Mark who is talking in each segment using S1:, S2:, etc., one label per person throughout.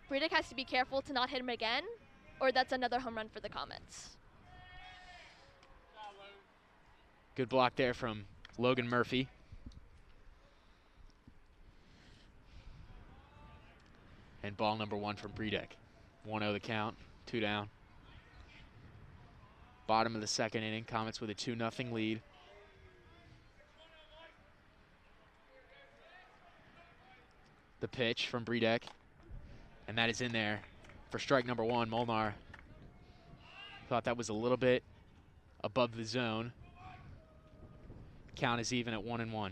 S1: Breedick has to be careful to not hit him again, or that's another home run for the Comets.
S2: Good block there from Logan Murphy. And ball number 1 from Breedick. 1-0 the count, 2 down. Bottom of the second inning, Comets with a 2-0 lead. The pitch from Breedick, and that is in there for strike number 1. Molnar thought that was a little bit above the zone. Count is even at 1-1.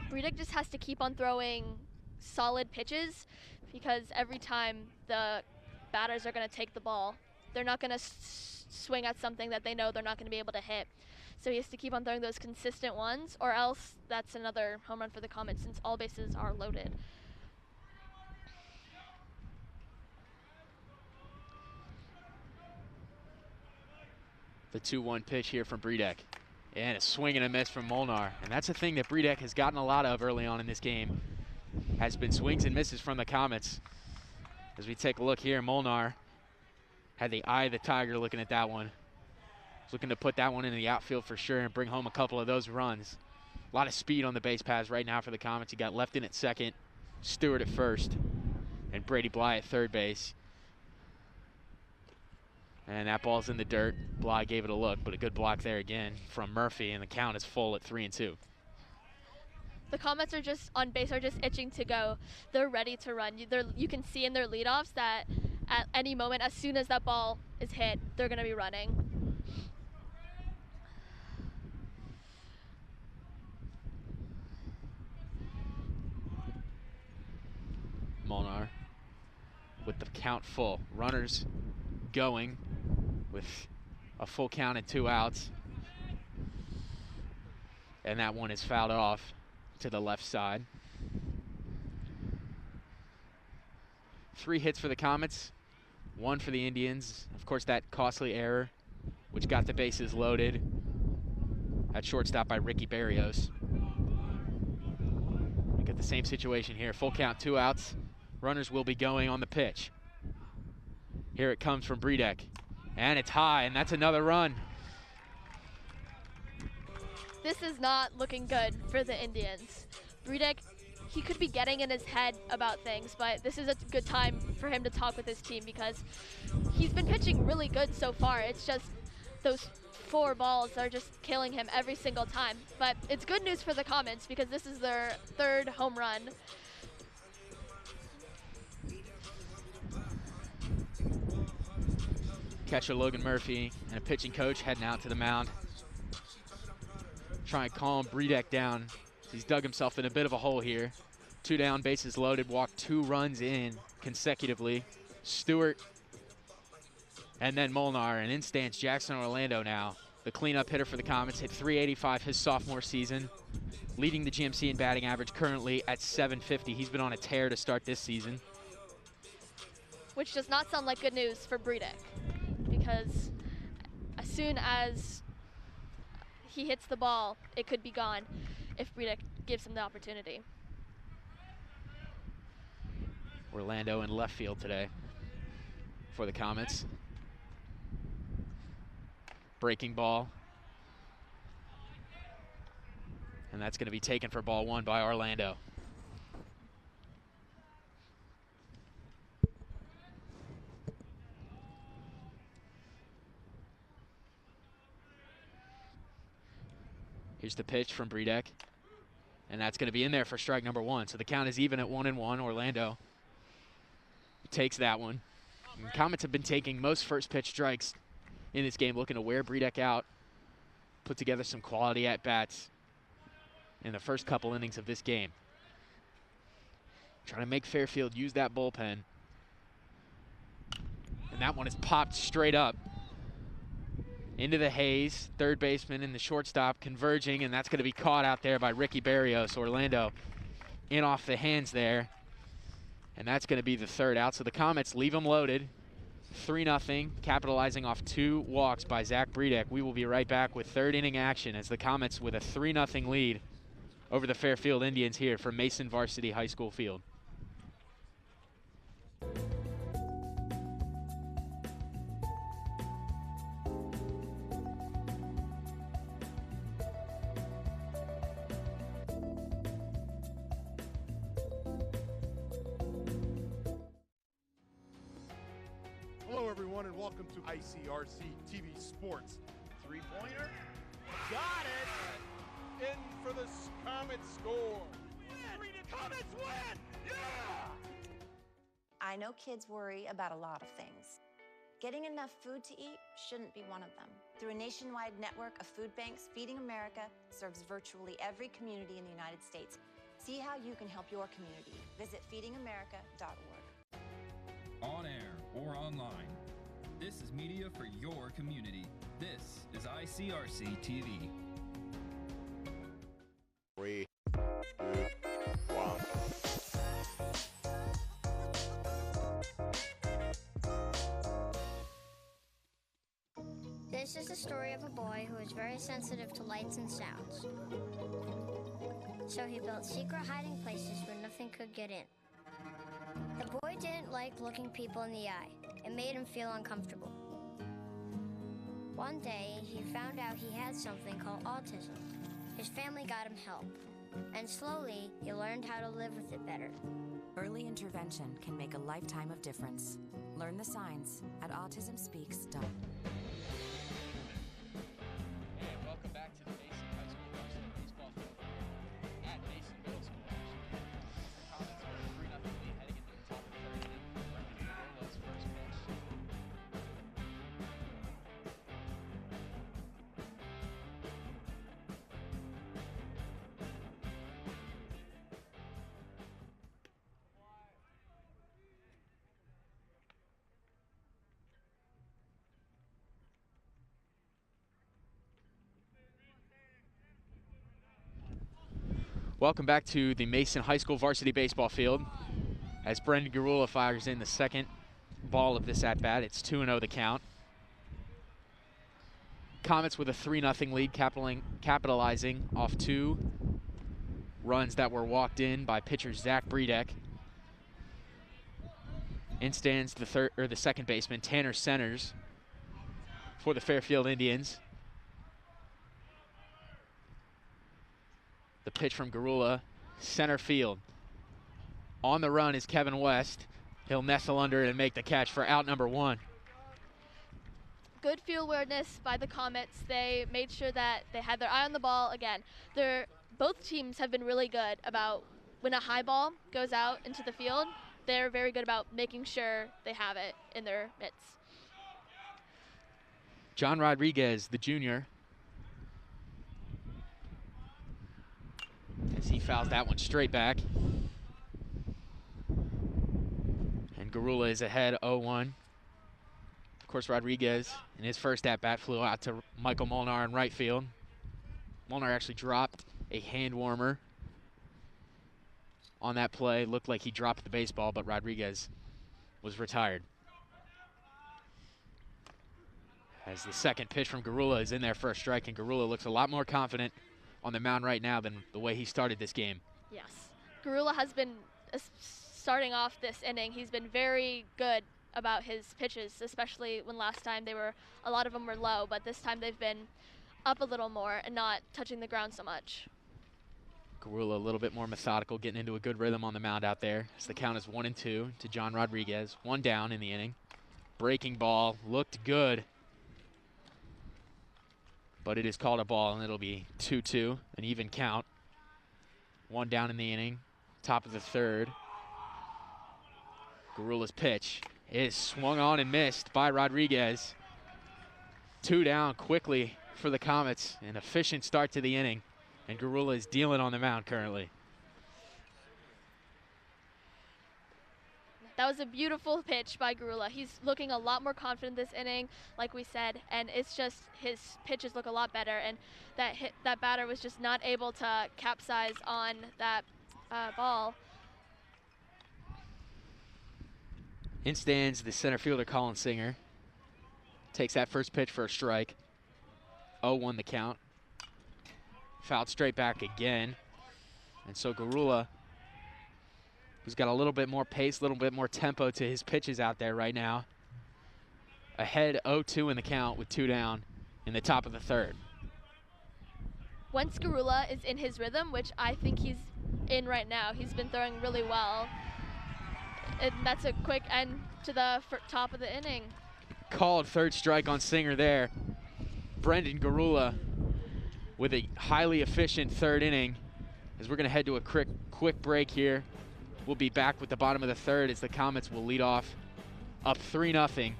S1: Breedick just has to keep on throwing solid pitches, because every time the batters are going to take the ball, they're not going to swing at something that they know they're not going to be able to hit. So he has to keep on throwing those consistent ones, or else that's another home run for the Comets since all bases are loaded.
S2: The 2-1 pitch here from Breedick. And a swing and a miss from Molnar. And that's a thing that Breedick has gotten a lot of early on in this game. Has been swings and misses from the Comets. As we take a look here, Molnar had the eye of the tiger looking at that one. He's looking to put that one in the outfield for sure and bring home a couple of those runs. A lot of speed on the base paths right now for the Comets. He got left in at second, Stewart at first, and Brady Bly at third base. And that ball's in the dirt. Bly gave it a look, but a good block there again from Murphy, and the count is full at 3-2.
S1: The Comets are just on base, are just itching to go. They're ready to run. You can see in their leadoffs that at any moment, as soon as that ball is hit, they're going to be running.
S2: Molnar with the count full. Runners going with a full count and 2 outs. And that one is fouled off to the left side. 3 hits for the Comets, 1 for the Indians. Of course, that costly error, which got the bases loaded at shortstop by Ricky Barrios. We got the same situation here. Full count, 2 outs. Runners will be going on the pitch. Here it comes from Breedick. And it's high, and that's another run.
S1: This is not looking good for the Indians. Breedick, he could be getting in his head about things, but this is a good time for him to talk with his team because he's been pitching really good so far. It's just those 4 balls are just killing him every single time. But it's good news for the Comets because this is their 3rd home run.
S2: Catcher Logan Murphy and a pitching coach heading out to the mound. Try and calm Breedick down. He's dug himself in a bit of a hole here. 2 down, bases loaded, walked 2 runs in consecutively. Stewart and then Molnar, and in stands Jackson Orlando now. The cleanup hitter for the Comets, hit .385 his sophomore season, leading the GMC in batting average currently at .750. He's been on a tear to start this season.
S1: Which does not sound like good news for Breedick, because as soon as he hits the ball, it could be gone if Breedick gives him the opportunity.
S2: Orlando in left field today for the Comets. Breaking ball. And that's going to be taken for ball 1 by Orlando. Here's the pitch from Breedick. And that's going to be in there for strike number 1. So the count is even at 1-1. Orlando takes that one. And Comets have been taking most first pitch strikes in this game, looking to wear Breedick out, put together some quality at-bats in the first couple innings of this game. Trying to make Fairfield use that bullpen. And that one is popped straight up into the haze. Third baseman and the shortstop converging, and that's going to be caught out there by Ricky Barrios. Orlando in off the hands there. And that's going to be the 3rd out. So the Comets leave them loaded. 3-0, capitalizing off 2 walks by Zach Bredek. We will be right back with third inning action as the Comets with a 3-0 lead over the Fairfield Indians here from Mason Varsity High School Field.
S3: Hello everyone and welcome to ICRC TV Sports. Three-pointer, got it! In for the Comets score. The Comets win! Yeah!
S4: I know kids worry about a lot of things. Getting enough food to eat shouldn't be one of them. Through a nationwide network of food banks, Feeding America serves virtually every community in the United States. See how you can help your community. Visit feedingamerica.org.
S5: On air or online, this is media for your community. This is ICRC TV.
S3: 3, 2, 1.
S6: This is the story of a boy who is very sensitive to lights and sounds. So he built secret hiding places where nothing could get in. The boy didn't like looking people in the eye. It made him feel uncomfortable. One day, he found out he had something called autism. His family got him help, and slowly, he learned how to live with it better.
S7: Early intervention can make a lifetime of difference. Learn the signs at autismspeaks.org.
S2: And welcome back to the Mason High School Varsity Baseball Field at Mason Middle School. The Comets with a 3-0 lead heading into the top of the third inning. Garula's first pitch. Welcome back to the Mason High School Varsity Baseball Field as Brendan Garula fires in the second ball of this at-bat. It's 2-0 the count. Comets with a 3-0 lead, capitalizing off 2 runs that were walked in by pitcher Zach Bredek. In stands the second baseman Tanner Centers for the Fairfield Indians. The pitch from Garula, center field. On the run is Kevin West. He'll nestle under it and make the catch for out number 1.
S1: Good field awareness by the Comets. They made sure that they had their eye on the ball again. Both teams have been really good about when a high ball goes out into the field, they're very good about making sure they have it in their mitts.
S2: John Rodriguez, the junior, as he fouls that one straight back. And Garula is ahead 0-1. Of course, Rodriguez in his first at-bat flew out to Michael Molnar in right field. Molnar actually dropped a hand warmer on that play. Looked like he dropped the baseball, but Rodriguez was retired. As the second pitch from Garula is in there for a strike, and Garula looks a lot more confident on the mound right now than the way he started this game.
S1: Yes. Garula has been, starting off this inning, he's been very good about his pitches, especially when last time a lot of them were low, but this time they've been up a little more and not touching the ground so much.
S2: Garula a little bit more methodical, getting into a good rhythm on the mound out there. As the count is 1-2 to John Rodriguez. 1 down in the inning. Breaking ball looked good, but it is called a ball, and it'll be 2-2, an even count. 1 down in the inning, top of the third. Garula's pitch is swung on and missed by Rodriguez. 2 down quickly for the Comets. An efficient start to the inning, and Garula is dealing on the mound currently.
S1: That was a beautiful pitch by Garula. He's looking a lot more confident this inning, like we said, and it's just his pitches look a lot better, and that batter was just not able to capsize on that ball.
S2: In stands the center fielder, Colin Singer. Takes that first pitch for a strike. 0-1 the count. Fouled straight back again. And so Garula, who's got a little bit more pace, a little bit more tempo to his pitches out there right now. Ahead 0-2 in the count with 2 down in the top of the third.
S1: Once Garula is in his rhythm, which I think he's in right now, he's been throwing really well. And that's a quick end to the top of the inning.
S2: Called third strike on Singer there. Brendan Garula with a highly efficient third inning. As we're going to head to a quick break here. We'll be back with the bottom of the third as the Comets will lead off up 3-0,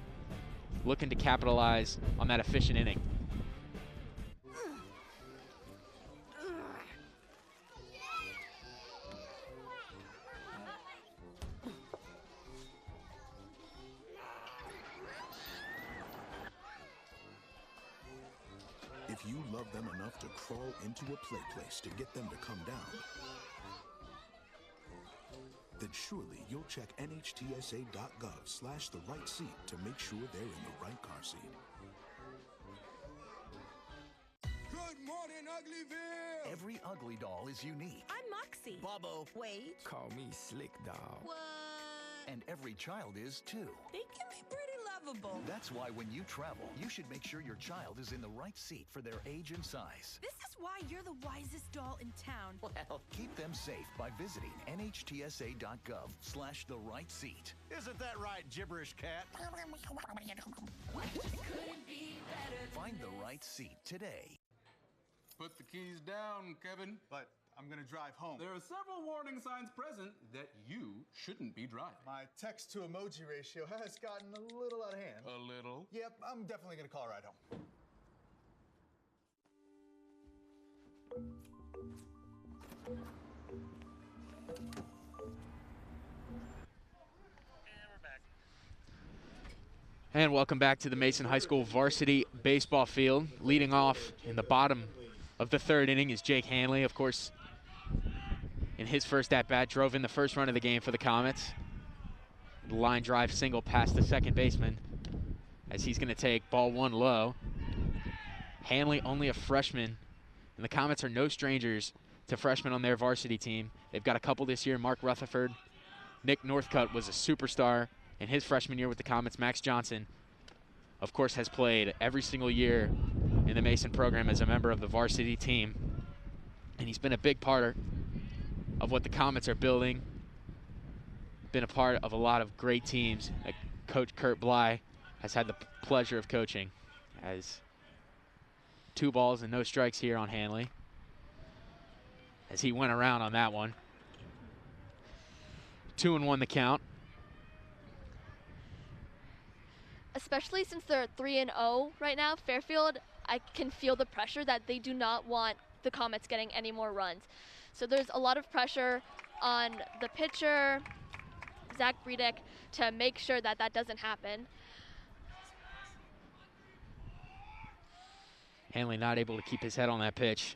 S2: looking to capitalize on that efficient inning.
S8: If you love them enough to crawl into a play place to get them to come down, then surely you'll check nhtsa.gov/the-right seat to make sure they're in the right car seat.
S3: Good morning, Uglyville!
S9: Every ugly doll is unique.
S10: I'm Moxie.
S9: Bobo.
S10: Wait.
S11: Call me Slick Dog.
S10: What?
S9: And every child is too.
S10: They can be pretty lovable.
S9: That's why when you travel, you should make sure your child is in the right seat for their age and size.
S10: This is why you're the wisest doll in town.
S9: Well, keep them safe by visiting nhtsa.gov/the-right seat.
S3: Isn't that right, gibberish cat?
S9: Find the right seat today.
S12: Put the keys down, Kevin.
S3: But I'm gonna drive home.
S12: There are several warning signs present that you shouldn't be driving.
S3: My text to emoji ratio has gotten a little out of hand.
S12: A little?
S3: Yep, I'm definitely gonna call a ride home.
S2: And welcome back to the Mason High School varsity baseball field. Leading off in the bottom of the third inning is Jake Hanley. Of course, in his first at-bat, drove in the first run of the game for the Comets. The line drive single past the second baseman as he's going to take ball 1 low. Hanley, only a freshman, and the Comets are no strangers to freshmen on their varsity team. They've got a couple this year. Mark Rutherford. Nick Northcutt was a superstar in his freshman year with the Comets. Max Johnson, of course, has played every single year in the Mason program as a member of the varsity team. And he's been a big part of what the Comets are building. Been a part of a lot of great teams that Coach Kurt Bly has had the pleasure of coaching. As 2 balls and no strikes here on Hanley, as he went around on that one. 2-1 the count.
S1: Especially since they're 3-0 right now, Fairfield, I can feel the pressure that they do not want the Comets getting any more runs. So there's a lot of pressure on the pitcher, Zach Breedek, to make sure that that doesn't happen.
S2: Hanley not able to keep his head on that pitch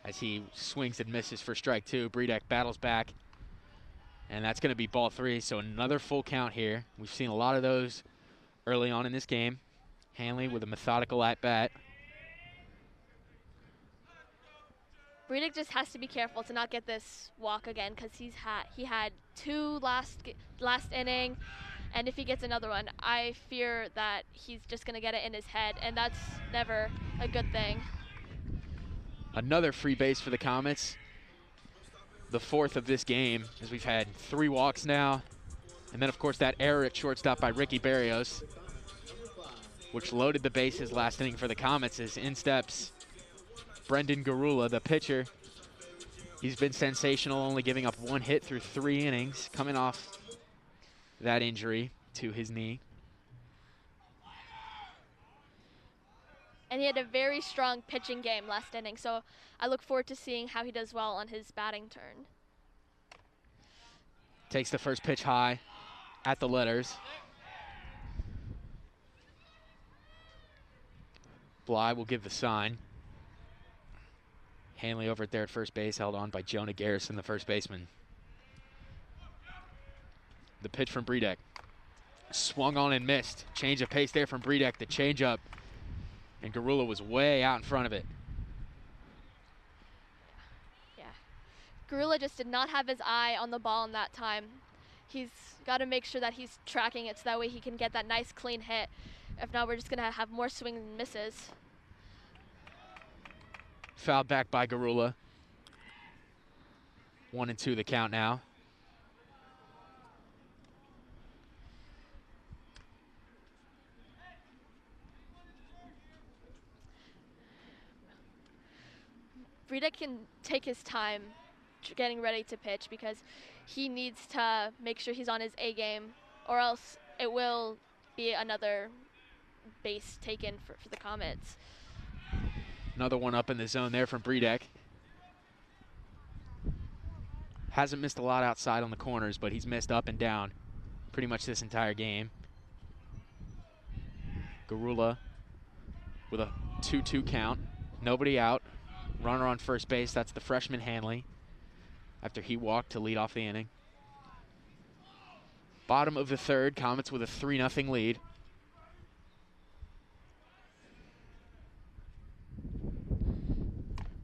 S2: as he swings and misses for strike 2. Breedek battles back, and that's going to be ball 3, so another full count here. We've seen a lot of those early on in this game. Hanley with a methodical at-bat.
S1: Breedek just has to be careful to not get this walk again, because he had 2 last inning, and if he gets another one, I fear that he's just going to get it in his head, and that's never a good thing.
S2: Another free base for the Comets. The 4th of this game, as we've had 3 walks now. And then, of course, that error at shortstop by Ricky Barrios, which loaded the bases last inning for the Comets, as in steps Brendan Garula, the pitcher. He's been sensational, only giving up 1 hit through 3 innings, coming off that injury to his knee.
S1: And he had a very strong pitching game last inning, so I look forward to seeing how he does well on his batting turn.
S2: Takes the first pitch high at the letters. Bly will give the sign. Hanley over at there at first base, held on by Jonah Garrison, the first baseman. The pitch from Bredek. Swung on and missed. Change of pace there from Bredek. The change up. And Garula was way out in front of it.
S1: Yeah. Garula just did not have his eye on the ball in that time. He's got to make sure that he's tracking it so that way he can get that nice clean hit. If not, we're just going to have more swings and misses.
S2: Fouled back by Garula. 1-2 the count now.
S1: Bredek can take his time getting ready to pitch because he needs to make sure he's on his A game, or else it will be another base taken for the Comets.
S2: Another one up in the zone there from Bredek. Hasn't missed a lot outside on the corners, but he's missed up and down pretty much this entire game. Garula with a 2-2 count. Nobody out. Runner on first base, that's the freshman Hanley, after he walked to lead off the inning. Bottom of the third, Comets with a 3-0 lead.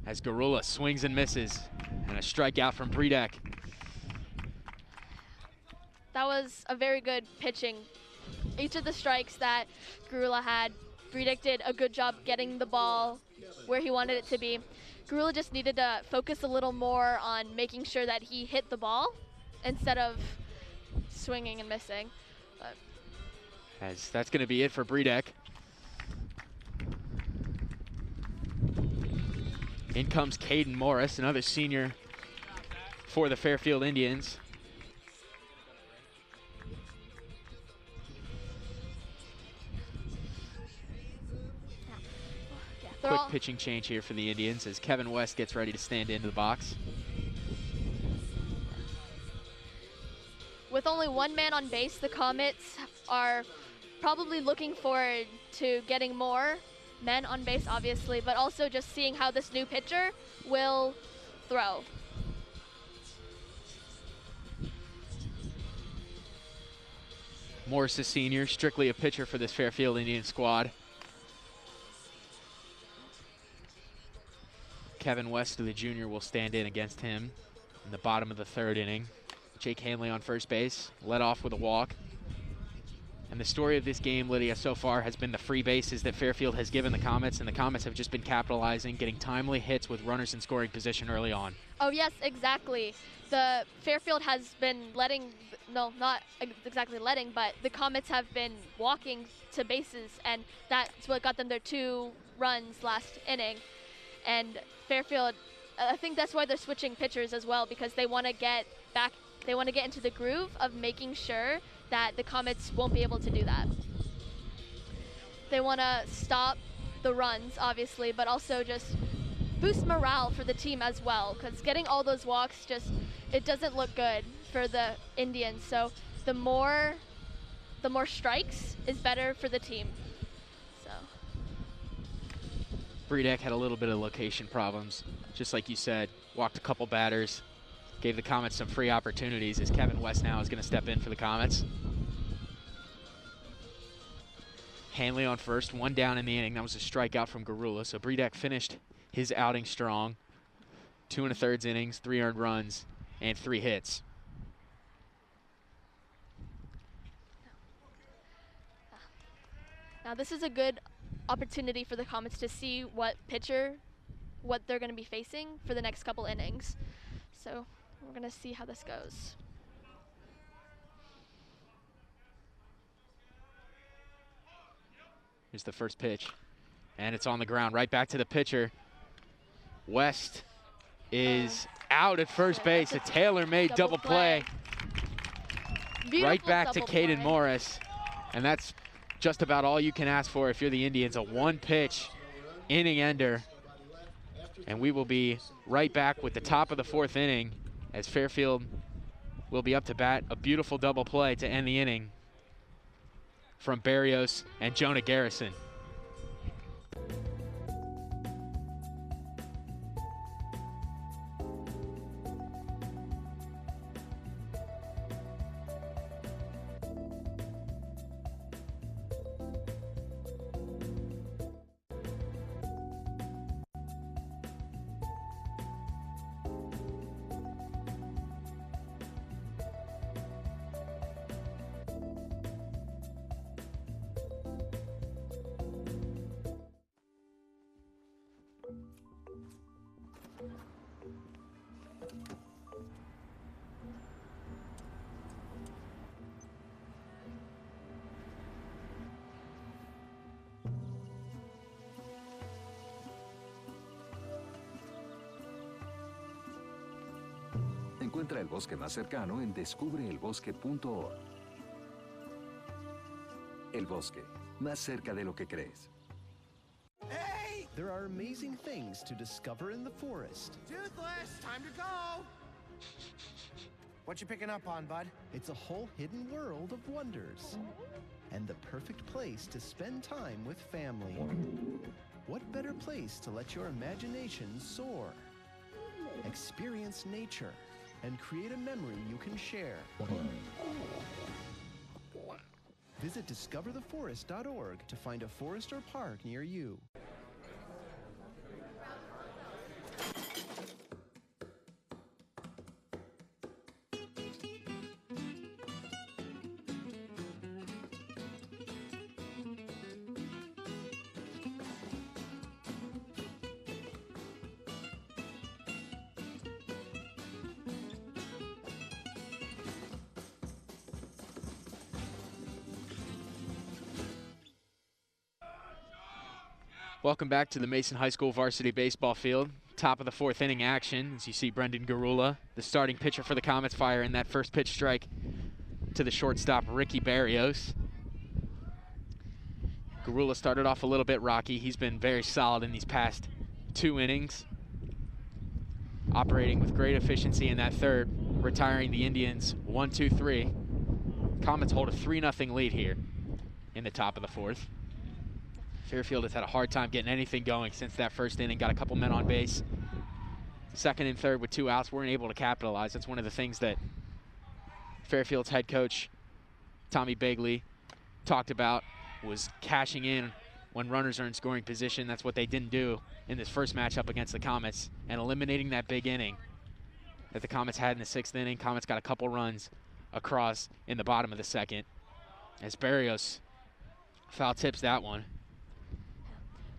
S2: As Garula swings and misses, and a strikeout from Bredek.
S1: That was a very good pitching. Each of the strikes that Garula had, Bredek did a good job getting the ball where he wanted it to be. Garula just needed to focus a little more on making sure that he hit the ball instead of swinging and missing. But
S2: As that's going to be it for Bredek. In comes Caden Morris, another senior for the Fairfield Indians. Quick pitching change here for the Indians as Kevin West gets ready to stand into the box.
S1: With only one man on base, the Comets are probably looking forward to getting more men on base, obviously, but also just seeing how this new pitcher will throw.
S2: Morris is senior, strictly a pitcher for this Fairfield Indian squad. Kevin West, the junior, will stand in against him in the bottom of the third inning. Jake Hanley on first base, led off with a walk. And the story of this game, Lydia, so far has been the free bases that Fairfield has given the Comets, and the Comets have just been capitalizing, getting timely hits with runners in scoring position early on.
S1: Oh yes, exactly. The Fairfield has been letting, no, not exactly letting, but the Comets have been walking to bases, and that's what got them their 2 runs last inning. And Fairfield, I think that's why they're switching pitchers as well, because they want to get back, they want to get into the groove of making sure that the Comets won't be able to do that. They want to stop the runs, obviously, but also just boost morale for the team as well, because getting all those walks just, it doesn't look good for the Indians. So the more strikes is better for the team. So
S2: Bredek had a little bit of location problems, just like you said, walked a couple batters, gave the Comets some free opportunities as Kevin West now is going to step in for the Comets. Hanley on first, 1 down in the inning. That was a strikeout from Garula. So Bredek finished his outing strong. 2 1/3 innings, 3 earned runs, and 3 hits.
S1: now this is a good opportunity for the Comets to see what they're going to be facing for the next couple innings. So we're going to see how this goes.
S2: Here's the first pitch, and it's on the ground. Right back to the pitcher. West is out at first base. A tailor-made double play. Right back to Caden Morris, and that's just about all you can ask for if you're the Indians. A 1-pitch inning ender, and we will be right back with the top of the 4th inning as Fairfield will be up to bat. A beautiful double play to end the inning from Barrios and Jonah Garrison.
S11: Encuentra el bosque más cercano en descubreelbosque.org. El bosque, más cerca de lo que crees.
S13: Hey! There are amazing things to discover in the forest.
S3: Toothless, time to go! What you picking up on, bud?
S13: It's a whole hidden world of wonders. And the perfect place to spend time with family. What better place to let your imagination soar? Experience nature and create a memory you can share. Visit discovertheforest.org to find a forest or park near you.
S2: Welcome back to the Mason High School varsity baseball field. Top of the fourth inning action as you see Brendan Garula, the starting pitcher for the Comets, fire in that first pitch strike to the shortstop Ricky Barrios. Garula started off a little bit rocky. He's been very solid in these past 2 innings, operating with great efficiency in that third, retiring the Indians 1-2-3. Comets hold a 3-0 lead here in the top of the fourth. Fairfield has had a hard time getting anything going since that first inning. Got a couple men on base. Second and third with 2 outs, weren't able to capitalize. That's one of the things that Fairfield's head coach, Tommy Begley, talked about, was cashing in when runners are in scoring position. That's what they didn't do in this first matchup against the Comets, and eliminating that big inning that the Comets had in the 6th inning. Comets got a couple runs across in the bottom of the second as Barrios foul tips that one.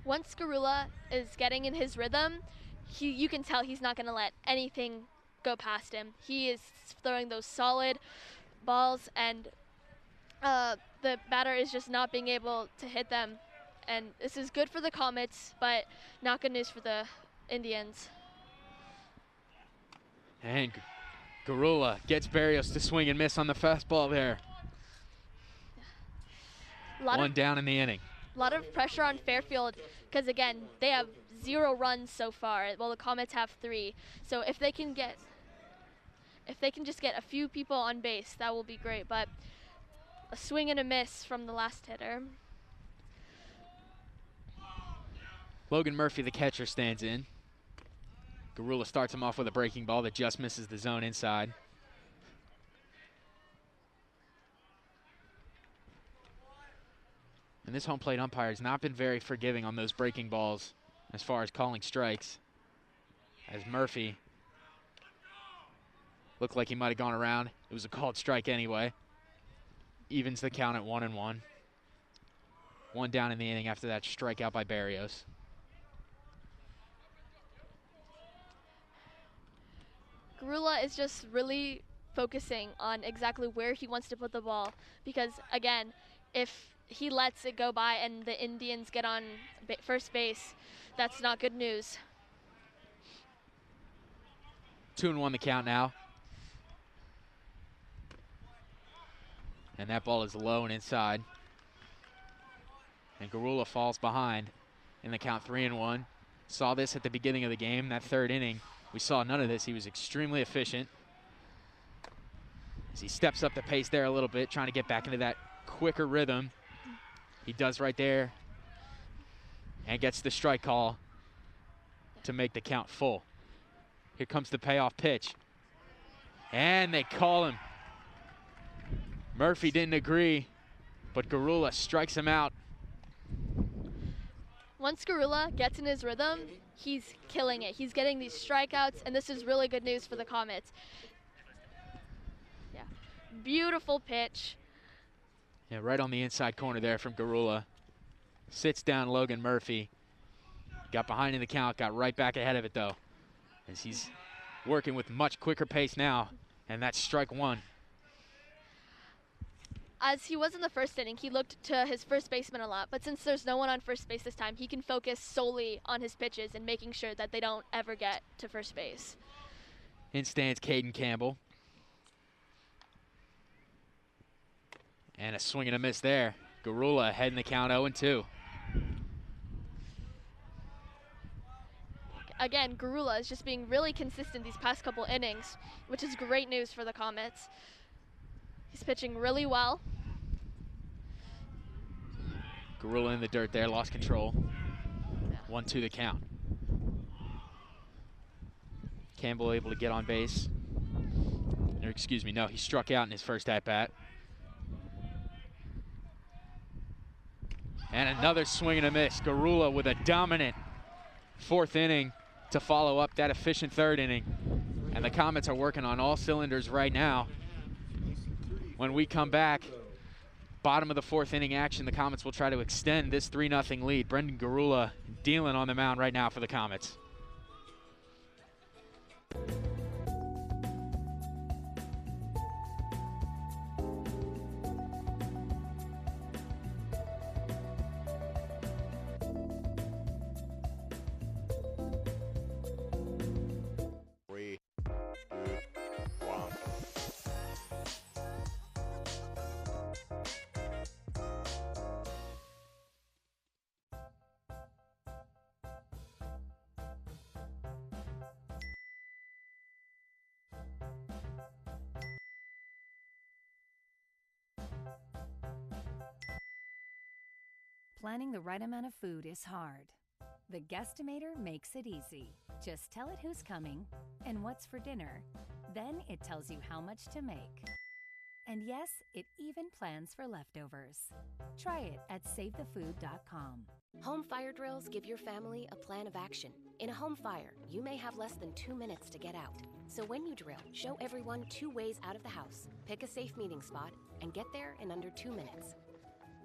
S1: Once Garula is getting in his rhythm, you can tell he's not going to let anything go past him. He is throwing those solid balls, and the batter is just not being able to hit them. And this is good for the Comets, but not good news for the Indians.
S2: And Garula gets Barrios to swing and miss on the fastball there. One down in the inning.
S1: A lot of pressure on Fairfield because, again, they have 0 runs so far. Well, the Comets have 3. So if they can just get a few people on base, that will be great. But a swing and a miss from the last hitter.
S2: Logan Murphy, the catcher, stands in. Garula starts him off with a breaking ball that just misses the zone inside. And this home plate umpire has not been very forgiving on those breaking balls as far as calling strikes, as Murphy looked like he might have gone around. It was a called strike anyway. Evens the count at 1-1. 1 down in the inning after that strikeout by Barrios.
S1: Garula is just really focusing on exactly where he wants to put the ball because, again, if he lets it go by and the Indians get on first base, that's not good news.
S2: 2-1 the count now. And that ball is low and inside. And Garula falls behind in the count 3-1. Saw this at the beginning of the game, that 3rd inning. We saw none of this. He was extremely efficient as he steps up the pace there a little bit, trying to get back into that quicker rhythm. He does right there and gets the strike call to make the count full. Here comes the payoff pitch. And they call him. Murphy didn't agree, but Garula strikes him out.
S1: Once Garula gets in his rhythm, he's killing it. He's getting these strikeouts, and this is really good news for the Comets. Yeah, beautiful pitch.
S2: Yeah, right on the inside corner there from Garula. Sits down Logan Murphy. Got behind in the count, got right back ahead of it though, as he's working with much quicker pace now, and that's strike 1.
S1: As he was in the 1st inning, he looked to his first baseman a lot, but since there's no one on first base this time, he can focus solely on his pitches and making sure that they don't ever get to first base.
S2: In stands Caden Campbell. And a swing and a miss there. Garula heading the count 0-2.
S1: Again, Garula is just being really consistent these past couple innings, which is great news for the Comets. He's pitching really well.
S2: Garula in the dirt there, lost control. 1-2 the count. Campbell able to get on base. Or excuse me, no, he struck out in his first at-bat. And another swing and a miss. Garula with a dominant fourth inning to follow up that efficient third inning. And the Comets are working on all cylinders right now. When we come back, bottom of the fourth inning action, the Comets will try to extend this 3-0 lead. Brendan Garula dealing on the mound right now for the Comets.
S14: Planning the right amount of food is hard. The Guestimator makes it easy. Just tell it who's coming and what's for dinner. Then it tells you how much to make. And yes, it even plans for leftovers. Try it at SaveTheFood.com.
S15: Home fire drills give your family a plan of action. In a home fire, you may have less than 2 minutes to get out. So when you drill, show everyone 2 ways out of the house, pick a safe meeting spot, and get there in under 2 minutes.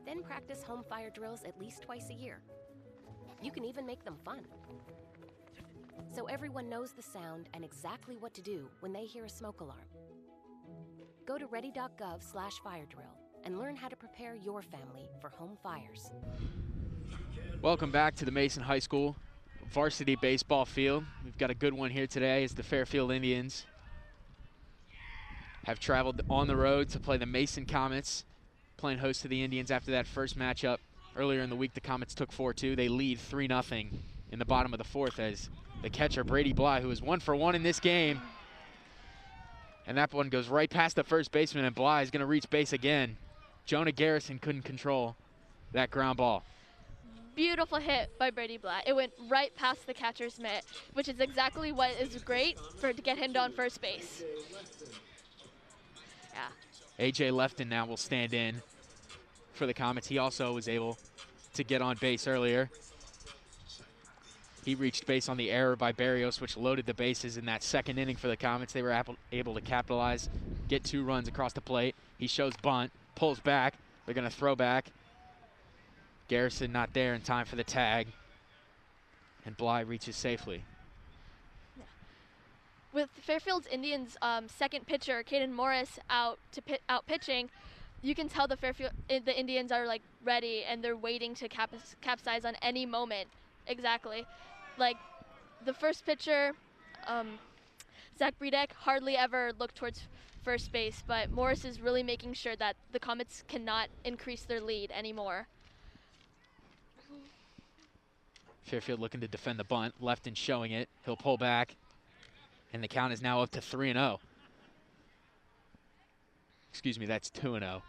S15: Then practice home fire drills at least twice a year. You can even make them fun. So everyone knows the sound and exactly what to do when they hear a smoke alarm. Go to ready.gov/firedrill and learn how to prepare your family for home fires.
S2: Welcome back to the Mason High School varsity baseball field. We've got a good one here today as the Fairfield Indians have traveled on the road to play the Mason Comets, playing host to the Indians after that first matchup. Earlier in the week, the Comets took 4-2. They lead 3-0 in the bottom of the fourth as the catcher, Brady Bly, who is 1 for 1 in this game. And that one goes right past the first baseman, and Bly is going to reach base again. Jonah Garrison couldn't control that ground ball.
S1: Beautiful hit by Brady Bly. It went right past the catcher's mitt, which is exactly what is great to get him on first base. Yeah.
S2: A.J. Lefton now will stand in for the Comets. He also was able to get on base earlier. He reached base on the error by Barrios, which loaded the bases in that second inning for the Comets. They were able to capitalize, get 2 runs across the plate. He shows bunt, pulls back. They're going to throw back. Garrison not there in time for the tag. And Bly reaches safely.
S1: With Fairfield's Indians' second pitcher, Caden Morris, out pitching, you can tell the Indians are like ready and they're waiting to capsize on any moment. Exactly. Like the first pitcher, Zach Bredek, hardly ever looked towards first base, but Morris is really making sure that the Comets cannot increase their lead anymore.
S2: Fairfield looking to defend the bunt. Lefton showing it. He'll pull back. And the count is now up to 3-0. Excuse me, that's 2-0.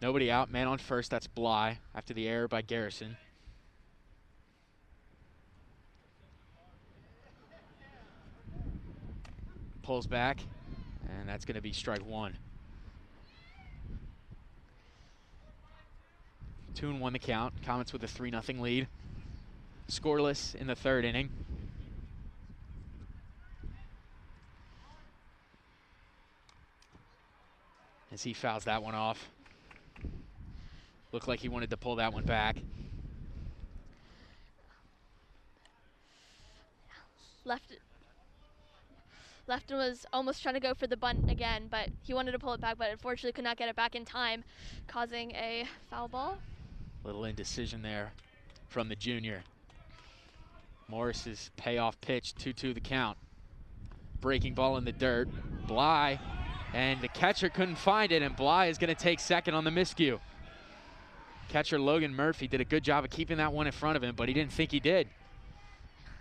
S2: Nobody out, man on first, that's Bly after the error by Garrison. Pulls back, and that's going to be strike 1. 2-1 the count. Comets with a 3-0 lead. Scoreless in the third inning. As he fouls that one off. Looked like he wanted to pull that one back.
S1: Lefton was almost trying to go for the bunt again, but he wanted to pull it back, but unfortunately could not get it back in time, causing a foul ball.
S2: Little indecision there from the junior. Morris's payoff pitch, 2-2 the count. breaking ball in the dirt. Bly, and the catcher couldn't find it, and Bly is going to take second on the miscue. Catcher Logan Murphy did a good job of keeping that one in front of him, but he didn't think he did.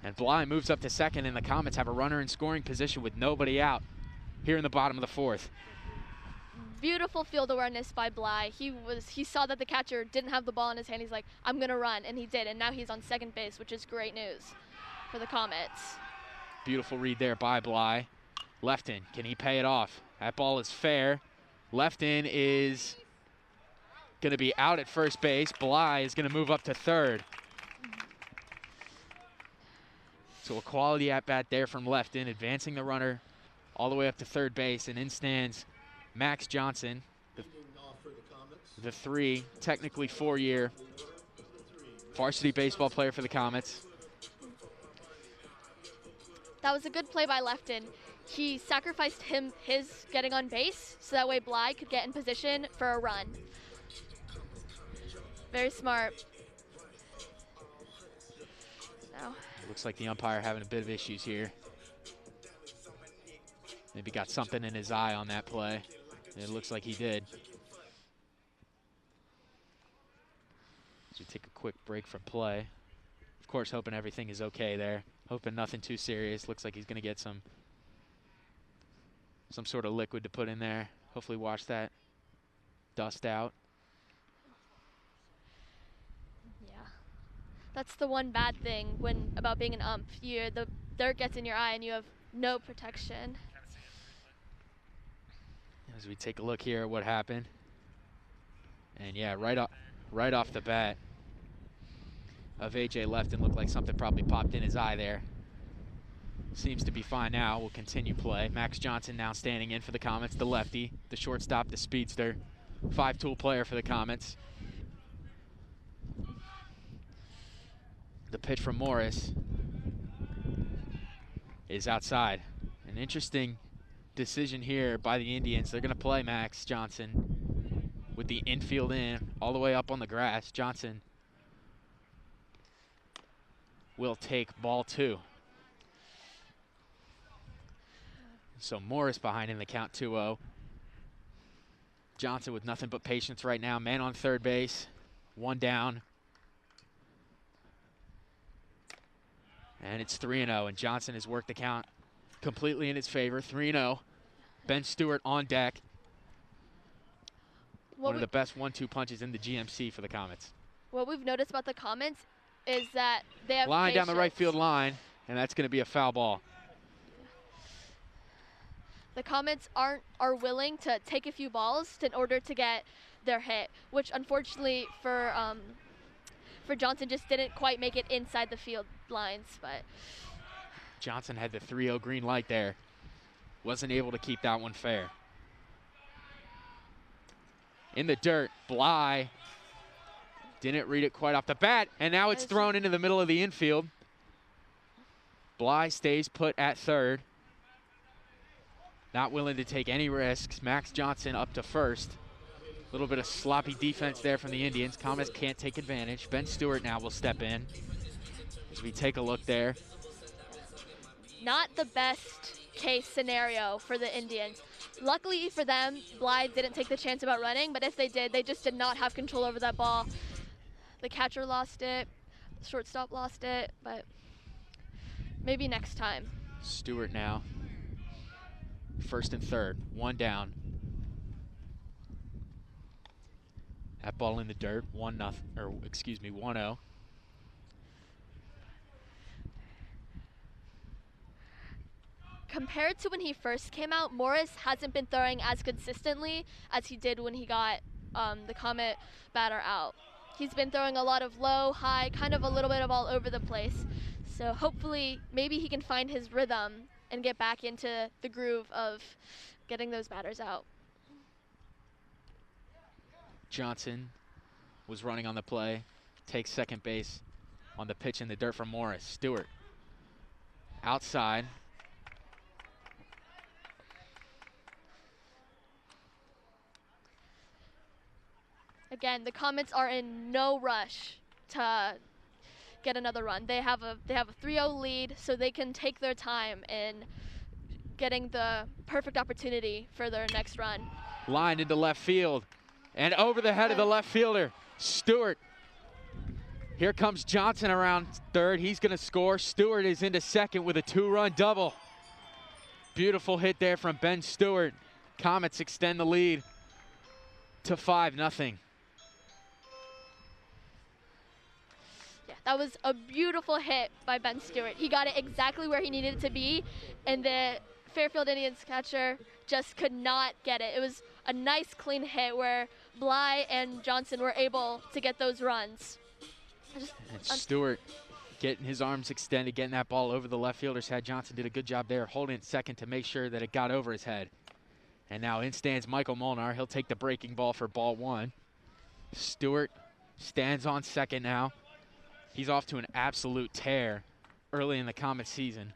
S2: And Bly moves up to second, and the Comets have a runner in scoring position with nobody out here in the bottom of the fourth.
S1: Beautiful field awareness by Bly. He saw that the catcher didn't have the ball in his hand. He's like, I'm going to run, and he did, and now he's on second base, which is great news for the Comets.
S2: Beautiful read there by Bly. Lefton, can he pay it off? That ball is fair. Lefton is going to be out at first base. Bly is going to move up to third. So a quality at-bat there from Lefton, advancing the runner all the way up to third base, and in stands Max Johnson, the technically four-year varsity baseball player for the Comets.
S1: That was a good play by Lefton. He sacrificed his getting on base so that way Bly could get in position for a run. Very smart. Now,
S2: it looks like the umpire having a bit of issues here. Maybe got something in his eye on that play. It looks like he did. So we take a quick break from play. Of course, hoping everything is okay there. Hoping nothing too serious. Looks like he's going to get some sort of liquid to put in there. Hopefully wash that dust out.
S1: Yeah. That's the one bad thing about being an ump. The dirt gets in your eye and you have no protection.
S2: As we take a look here at what happened. And yeah, right off the bat of A.J. Lefton, looked like something probably popped in his eye there. Seems to be fine now. We'll continue play. Max Johnson now standing in for the Comets, the lefty, the shortstop, the speedster, five-tool player for the Comets. The pitch from Morris is outside. An interesting decision here by the Indians. They're going to play Max Johnson with the infield in, all the way up on the grass. Johnson will take ball two. So Morris behind in the count 2-0. Johnson with nothing but patience right now. Man on third base, one down. And it's 3-0, and Johnson has worked the count completely in his favor. 3-0. Ben Stewart on deck. One of the best 1-2 punches in the GMC for the Comets.
S1: What we've noticed about the Comets is that they have
S2: line
S1: patience.
S2: Down the right field line, and that's going to be a foul ball.
S1: The Comets are willing to take a few balls in order to get their hit, which unfortunately for Johnson just didn't quite make it inside the field lines. But
S2: Johnson had the 3-0 green light there. Wasn't able to keep that one fair. In the dirt, Bly didn't read it quite off the bat, and now it's thrown into the middle of the infield. Bly stays put at third. Not willing to take any risks. Max Johnson up to first. A little bit of sloppy defense there from the Indians. Comets can't take advantage. Ben Stewart now will step in as we take a look there.
S1: Not the best case scenario for the Indians. Luckily for them, Bly didn't take the chance about running, but if they did, they just did not have control over that ball. The catcher lost it, the shortstop lost it, but maybe next time.
S2: Stewart now. First and third, one down. That ball in the dirt, 1-0.
S1: Compared to when he first came out, Morris hasn't been throwing as consistently as he did when he got the Comet batter out. He's been throwing a lot of low, high, kind of a little bit of all over the place. So hopefully, maybe he can find his rhythm and get back into the groove of getting those batters out.
S2: Johnson was running on the play, takes second base on the pitch in the dirt from Morris. Stewart outside.
S1: Again, the Comets are in no rush to get another run. They have a 3-0 lead, so they can take their time in getting the perfect opportunity for their next run.
S2: Lined into left field and over the head of the left fielder, Stewart. Here comes Johnson around third. He's going to score. Stewart is into second with a 2-run double. Beautiful hit there from Ben Stewart. Comets extend the lead to 5-0.
S1: Yeah, that was a beautiful hit by Ben Stewart. He got it exactly where he needed it to be, and the Fairfield Indians catcher just could not get it. It was a nice clean hit where Bly and Johnson were able to get those runs.
S2: And Stewart getting his arms extended, getting that ball over the left fielder's head. Johnson did a good job there, holding it second to make sure that it got over his head. And now in stands Michael Molnar. He'll take the breaking ball for ball 1. Stewart stands on second now. He's off to an absolute tear early in the Comets season.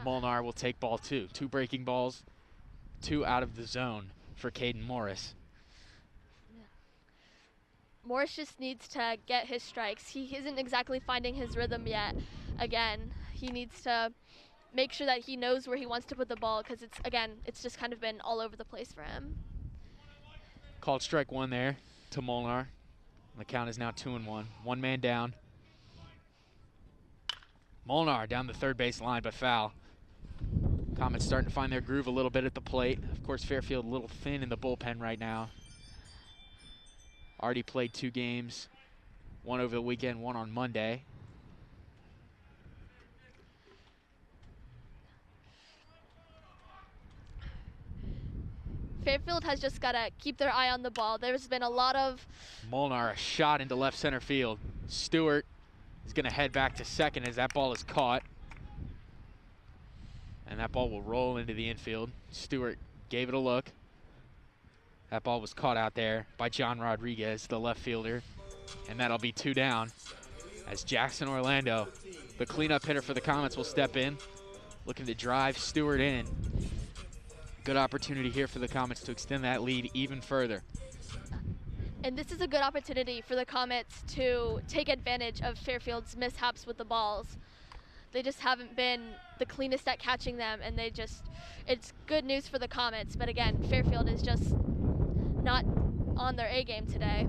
S2: Molnar will take ball 2. 2 breaking balls, 2 out of the zone for Caden Morris.
S1: Morris just needs to get his strikes. He isn't exactly finding his rhythm yet. Again, he needs to make sure that he knows where he wants to put the ball, because it's just kind of been all over the place for him.
S2: Called strike 1 there to Molnar. The count is now 2-1. 1 man down. Molnar down the third base line, but foul. Comets starting to find their groove a little bit at the plate. Of course, Fairfield a little thin in the bullpen right now. Already played 2 games, 1 over the weekend, 1 on Monday.
S1: Fairfield has just got to keep their eye on the ball. There's been a lot of...
S2: Molnar, a shot into left center field. Stewart is going to head back to second as that ball is caught. And that ball will roll into the infield. Stewart gave it a look. That ball was caught out there by John Rodriguez, the left fielder. And that'll be 2 down as Jackson Orlando, the cleanup hitter for the Comets, will step in, looking to drive Stewart in. Good opportunity here for the Comets to extend that lead even further.
S1: And this is a good opportunity for the Comets to take advantage of Fairfield's mishaps with the balls. They just haven't been the cleanest at catching them, and it's good news for the Comets. But again, Fairfield is just not on their A game today.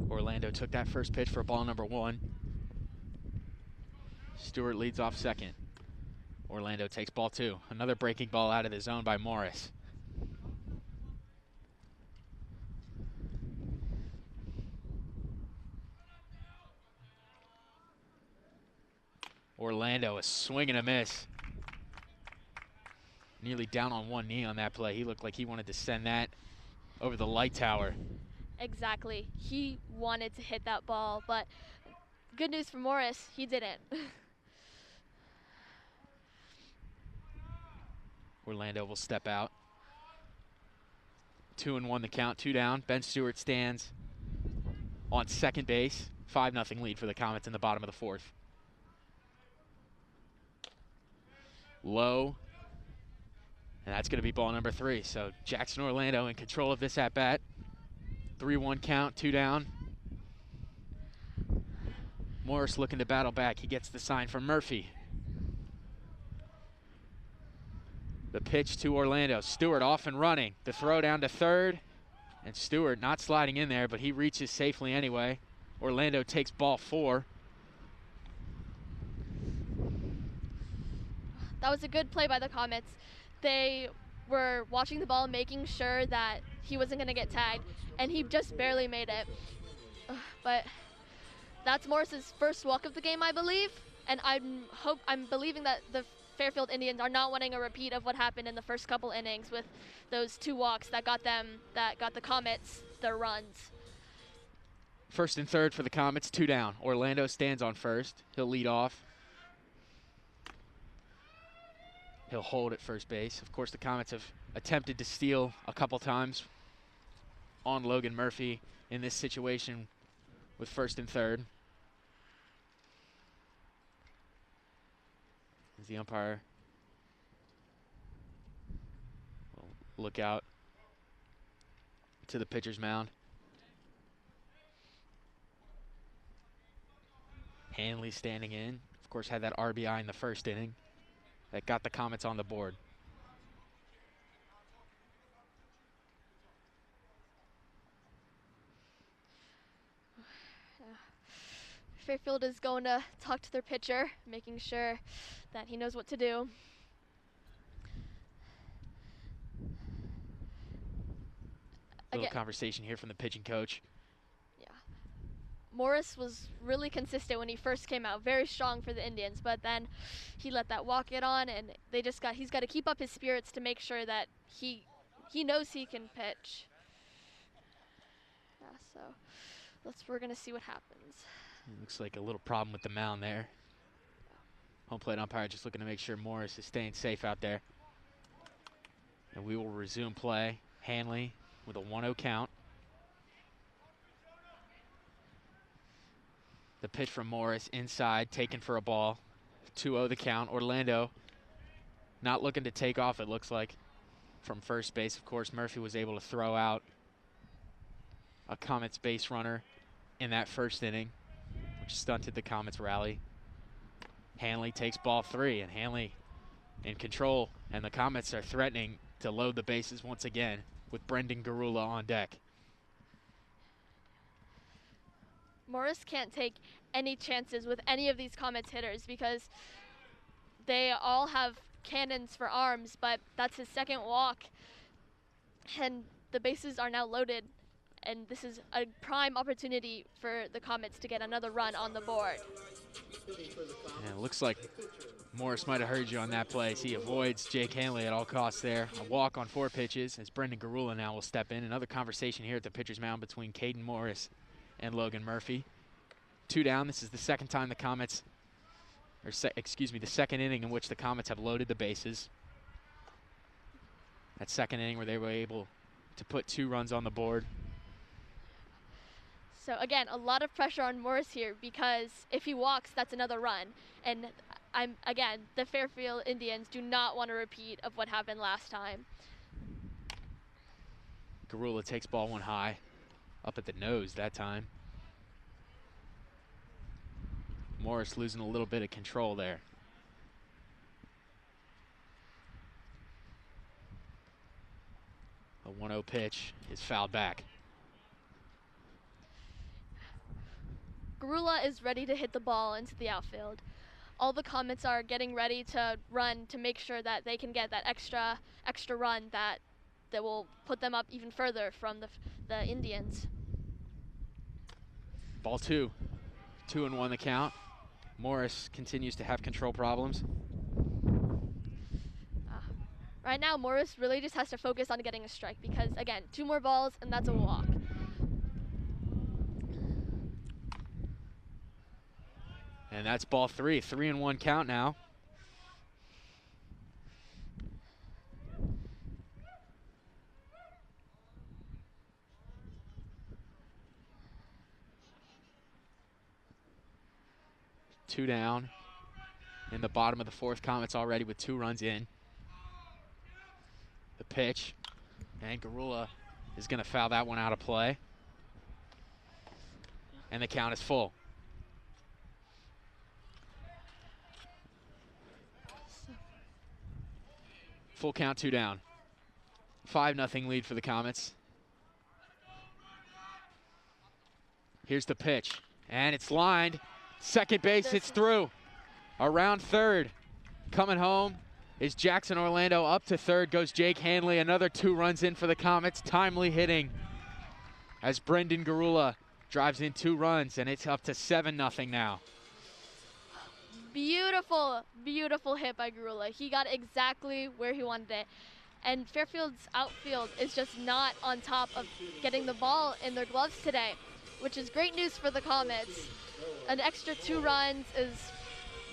S2: Orlando took that first pitch for ball number 1. Stewart leads off second. Orlando takes ball 2. Another breaking ball out of the zone by Morris. Orlando, a swing and a miss. Nearly down on one knee on that play. He looked like he wanted to send that over the light tower.
S1: Exactly. He wanted to hit that ball, but good news for Morris, he didn't.
S2: Orlando will step out. 2-1 the count, 2 down. Ben Stewart stands on second base. 5-0 lead for the Comets in the bottom of the 4th. Low. And that's going to be ball number 3. So Jackson Orlando in control of this at-bat. 3-1 count, 2 down. Morris looking to battle back. He gets the sign from Murphy. The pitch to Orlando. Stewart off and running. The throw down to third. And Stewart not sliding in there, but he reaches safely anyway. Orlando takes ball 4.
S1: That was a good play by the Comets. They were watching the ball, making sure that he wasn't going to get tagged, and he just barely made it. But that's Morris's first walk of the game, I believe, and I'm believing that the Fairfield Indians are not wanting a repeat of what happened in the first couple innings with those 2 walks that got the Comets their runs.
S2: First and third for the Comets, 2 down. Orlando stands on first. He'll lead off. He'll hold at first base. Of course, the Comets have attempted to steal a couple times on Logan Murphy in this situation with first and third. As the umpire will look out to the pitcher's mound. Hanley standing in. Of course, had that RBI in the first inning that got the Comets on the board.
S1: Fairfield is going to talk to their pitcher, making sure that he knows what to do.
S2: Little conversation here from the pitching coach.
S1: Yeah. Morris was really consistent when he first came out, very strong for the Indians, but then he let that walk get on, and he's got to keep up his spirits to make sure that he knows he can pitch. Yeah, so we're going to see what happens.
S2: It looks like a little problem with the mound there. Home plate umpire just looking to make sure Morris is staying safe out there. And we will resume play. Hanley with a 1-0 count. The pitch from Morris inside, taken for a ball. 2-0 the count. Orlando not looking to take off, it looks like, from first base. Of course, Murphy was able to throw out a Comets base runner in that first inning, which stunted the Comets rally. Hanley takes ball 3, and Hanley in control, and the Comets are threatening to load the bases once again with Brendan Garula on deck.
S1: Morris can't take any chances with any of these Comets hitters because they all have cannons for arms, but that's his second walk, and the bases are now loaded. And this is a prime opportunity for the Comets to get another run on the board.
S2: And it looks like Morris might have heard you on that play. He avoids Jake Hanley at all costs there. A walk on 4 pitches as Brendan Garula now will step in. Another conversation here at the pitcher's mound between Caden Morris and Logan Murphy. 2 down. This is the second time the Comets, the second inning in which the Comets have loaded the bases. That second inning where they were able to put 2 runs on the board.
S1: So again, a lot of pressure on Morris here because if he walks, that's another run. And the Fairfield Indians do not want a repeat of what happened last time.
S2: Garula takes ball 1 high, up at the nose that time. Morris losing a little bit of control there. A 1-0 pitch is fouled back.
S1: Garula is ready to hit the ball into the outfield. All the Comets are getting ready to run to make sure that they can get that extra run that will put them up even further from the Indians.
S2: Ball 2. 2-1 the count. Morris continues to have control problems.
S1: Right now, Morris really just has to focus on getting a strike because, again, 2 more balls and that's a walk.
S2: And that's ball 3. 3-1 count now. Two down. In the bottom of the 4th, Comets already with 2 runs in. The pitch. And Garula is going to foul that one out of play. And the count is full. Full count, 2 down. 5-0 lead for the Comets. Here's the pitch, and it's lined. Second base, it's through. Around third. Coming home is Jackson Orlando. Up to third goes Jake Hanley. Another 2 runs in for the Comets. Timely hitting as Brendan Garula drives in 2 runs, and it's up to 7-0 now.
S1: Beautiful, beautiful hit by Garula. He got exactly where he wanted it. And Fairfield's outfield is just not on top of getting the ball in their gloves today, which is great news for the Comets. An extra 2 runs is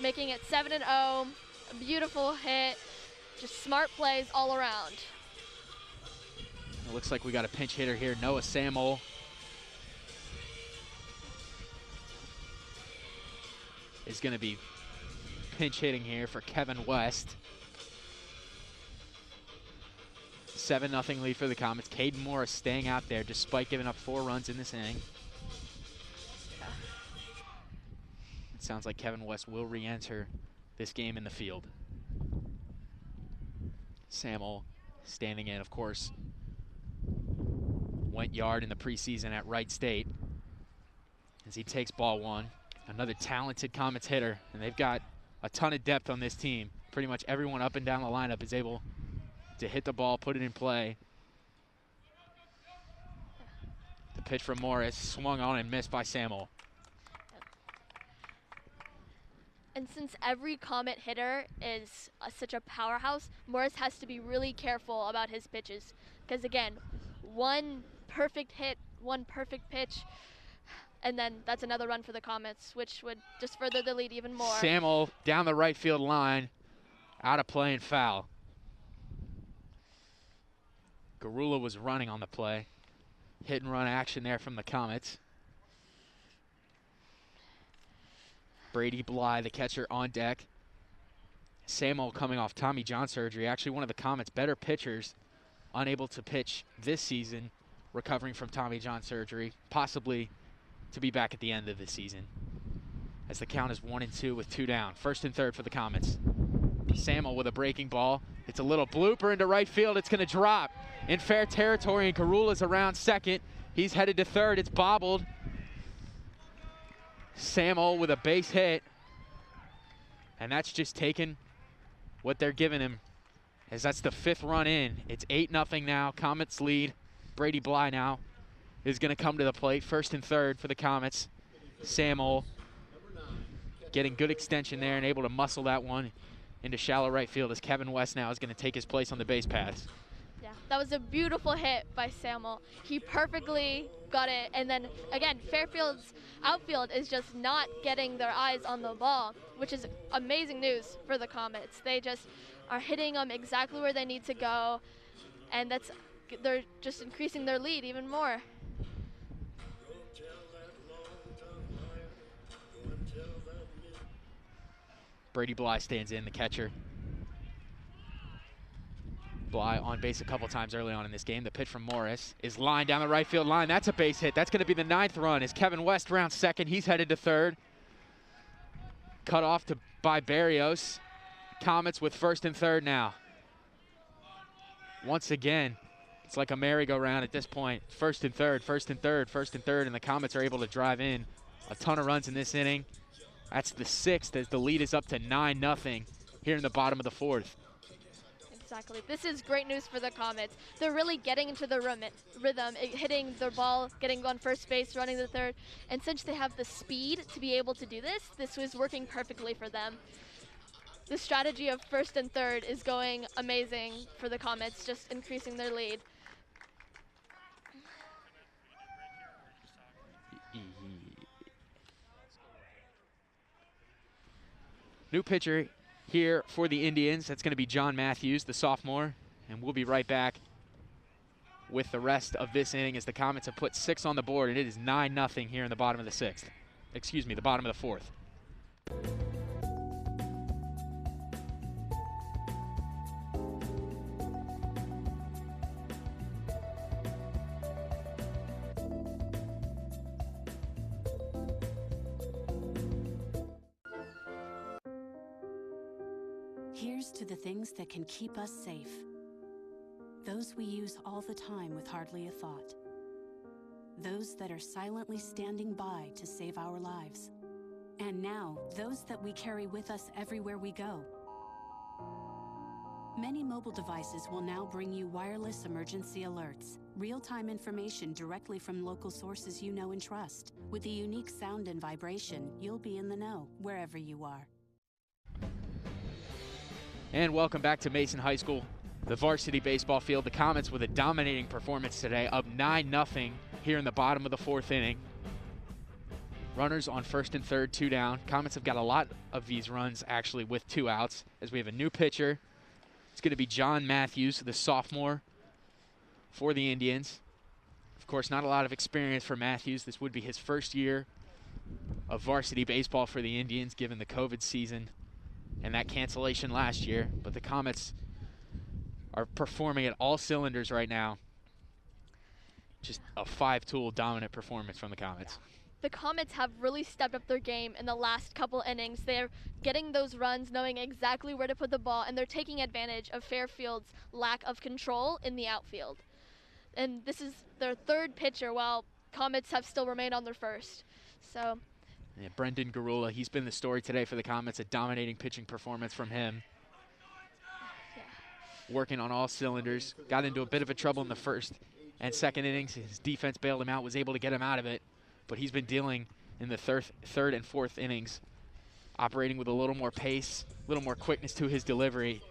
S1: making it 7-0. A beautiful hit, just smart plays all around.
S2: It looks like we got a pinch hitter here, Noah Samuel. Is going to be pinch hitting here for Kevin West. 7-0 lead for the Comets. Caden Morris staying out there despite giving up 4 runs in this inning. It sounds like Kevin West will re-enter this game in the field. Samuel standing in, of course, went yard in the preseason at Wright State as he takes ball one. Another talented Comets hitter, and they've got a ton of depth on this team. Pretty much everyone up and down the lineup is able to hit the ball, put it in play. The pitch from Morris, swung on and missed by Samuel.
S1: And since every Comet hitter is such a powerhouse, Morris has to be really careful about his pitches. Because again, one perfect hit, one perfect pitch, and then that's another run for the Comets, which would just further the lead even more.
S2: Samuel down the right field line, out of play and foul. Garula was running on the play. Hit and run action there from the Comets. Brady Bly, the catcher, on deck. Samuel coming off Tommy John surgery, actually one of the Comets' better pitchers, unable to pitch this season, recovering from Tommy John surgery, possibly to be back at the end of the season. As the count is 1-2 with 2 down. First and third for the Comets. Samuel with a breaking ball. It's a little blooper into right field. It's going to drop in fair territory, and Garula's around second. He's headed to third. It's bobbled. Samuel with a base hit. And that's just taken what they're giving him, as that's the 5th run in. It's 8-0 now. Comets lead. Brady Bly now is going to come to the plate. First and third for the Comets. Samuel getting good extension there and able to muscle that one into shallow right field, as Kevin West now is going to take his place on the base paths.
S1: Yeah, that was a beautiful hit by Samuel. He perfectly got it, and then again, Fairfield's outfield is just not getting their eyes on the ball, which is amazing news for the Comets. They just are hitting them exactly where they need to go, and they're just increasing their lead even more.
S2: Brady Bly stands in, the catcher. Bly on base a couple times early on in this game. The pitch from Morris is lined down the right field line. That's a base hit. That's going to be the 9th run as Kevin West rounds second. He's headed to third. Cut off by Barrios. Comets with first and third now. Once again, it's like a merry-go-round at this point. First and third, first and third, first and third, and the Comets are able to drive in a ton of runs in this inning. That's the 6th, as the lead is up to 9-0 here in the bottom of the 4th.
S1: Exactly. This is great news for the Comets. They're really getting into the rhythm, hitting their ball, getting on first base, running the third. And since they have the speed to be able to do this was working perfectly for them. The strategy of first and third is going amazing for the Comets, just increasing their lead.
S2: New pitcher here for the Indians. That's going to be John Matthews, the sophomore. And we'll be right back with the rest of this inning, as the Comets have put 6 on the board, and it is 9-0 here in the bottom of the 6th. Excuse me, the bottom of the 4th.
S16: Here's to the things that can keep us safe. Those we use all the time with hardly a thought. Those that are silently standing by to save our lives. And now, those that we carry with us everywhere we go. Many mobile devices will now bring you wireless emergency alerts, real-time information directly from local sources you know and trust. With the unique sound and vibration, you'll be in the know wherever you are.
S2: And welcome back to Mason High School, the varsity baseball field. The Comets with a dominating performance today, up 9-0 here in the bottom of the 4th inning. Runners on first and third, 2 down. Comets have got a lot of these runs actually with 2 outs, as we have a new pitcher. It's going to be John Matthews, the sophomore for the Indians. Of course, not a lot of experience for Matthews. This would be his first year of varsity baseball for the Indians, given the COVID season and that cancellation last year. But the Comets are performing at all cylinders right now. Just a 5-tool dominant performance from the Comets.
S1: the Comets have really stepped up their game in the last couple innings. They're getting those runs, knowing exactly where to put the ball, and they're taking advantage of Fairfield's lack of control in the outfield. And this is their third pitcher, while Comets have still remained on their first. So,
S2: yeah, Brendan Garula, he's been the story today for the Comets, a dominating pitching performance from him. Yeah. Working on all cylinders, got into a bit of a trouble in the first and second innings. His defense bailed him out, was able to get him out of it, but he's been dealing in the third and fourth innings, operating with a little more pace, a little more quickness to his delivery.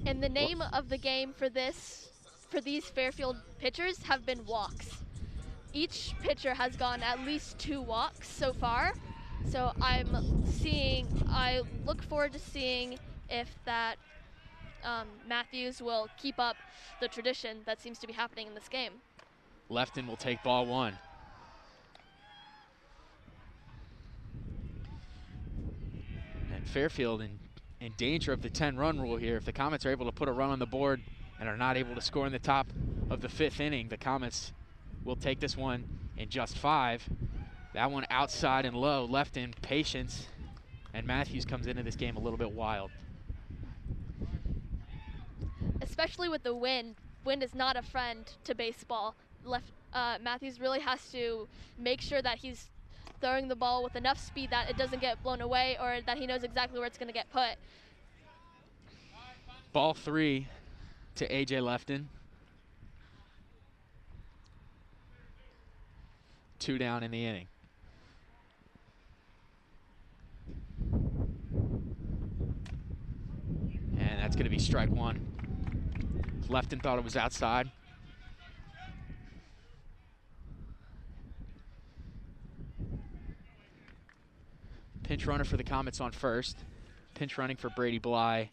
S1: And the name of the game for these Fairfield pitchers have been walks. Each pitcher has gone at least 2 walks so far. So I look forward to seeing if that Matthews will keep up the tradition that seems to be happening in this game.
S2: Lefton will take ball 1. And Fairfield in danger of the 10-run rule here. If the Comets are able to put a run on the board and are not able to score in the top of the 5th inning, the Comets will take this one in just 5. That one outside and low, Lefton, patience, and Matthews comes into this game a little bit wild.
S1: Especially with the wind. Wind is not a friend to baseball. Matthews really has to make sure that he's throwing the ball with enough speed that it doesn't get blown away, or that he knows exactly where it's going to get put.
S2: Ball 3 to A.J. Lefton. 2 down in the inning. And that's going to be strike 1. Lefton thought it was outside. Pinch runner for the Comets on first. Pinch running for Brady Bly.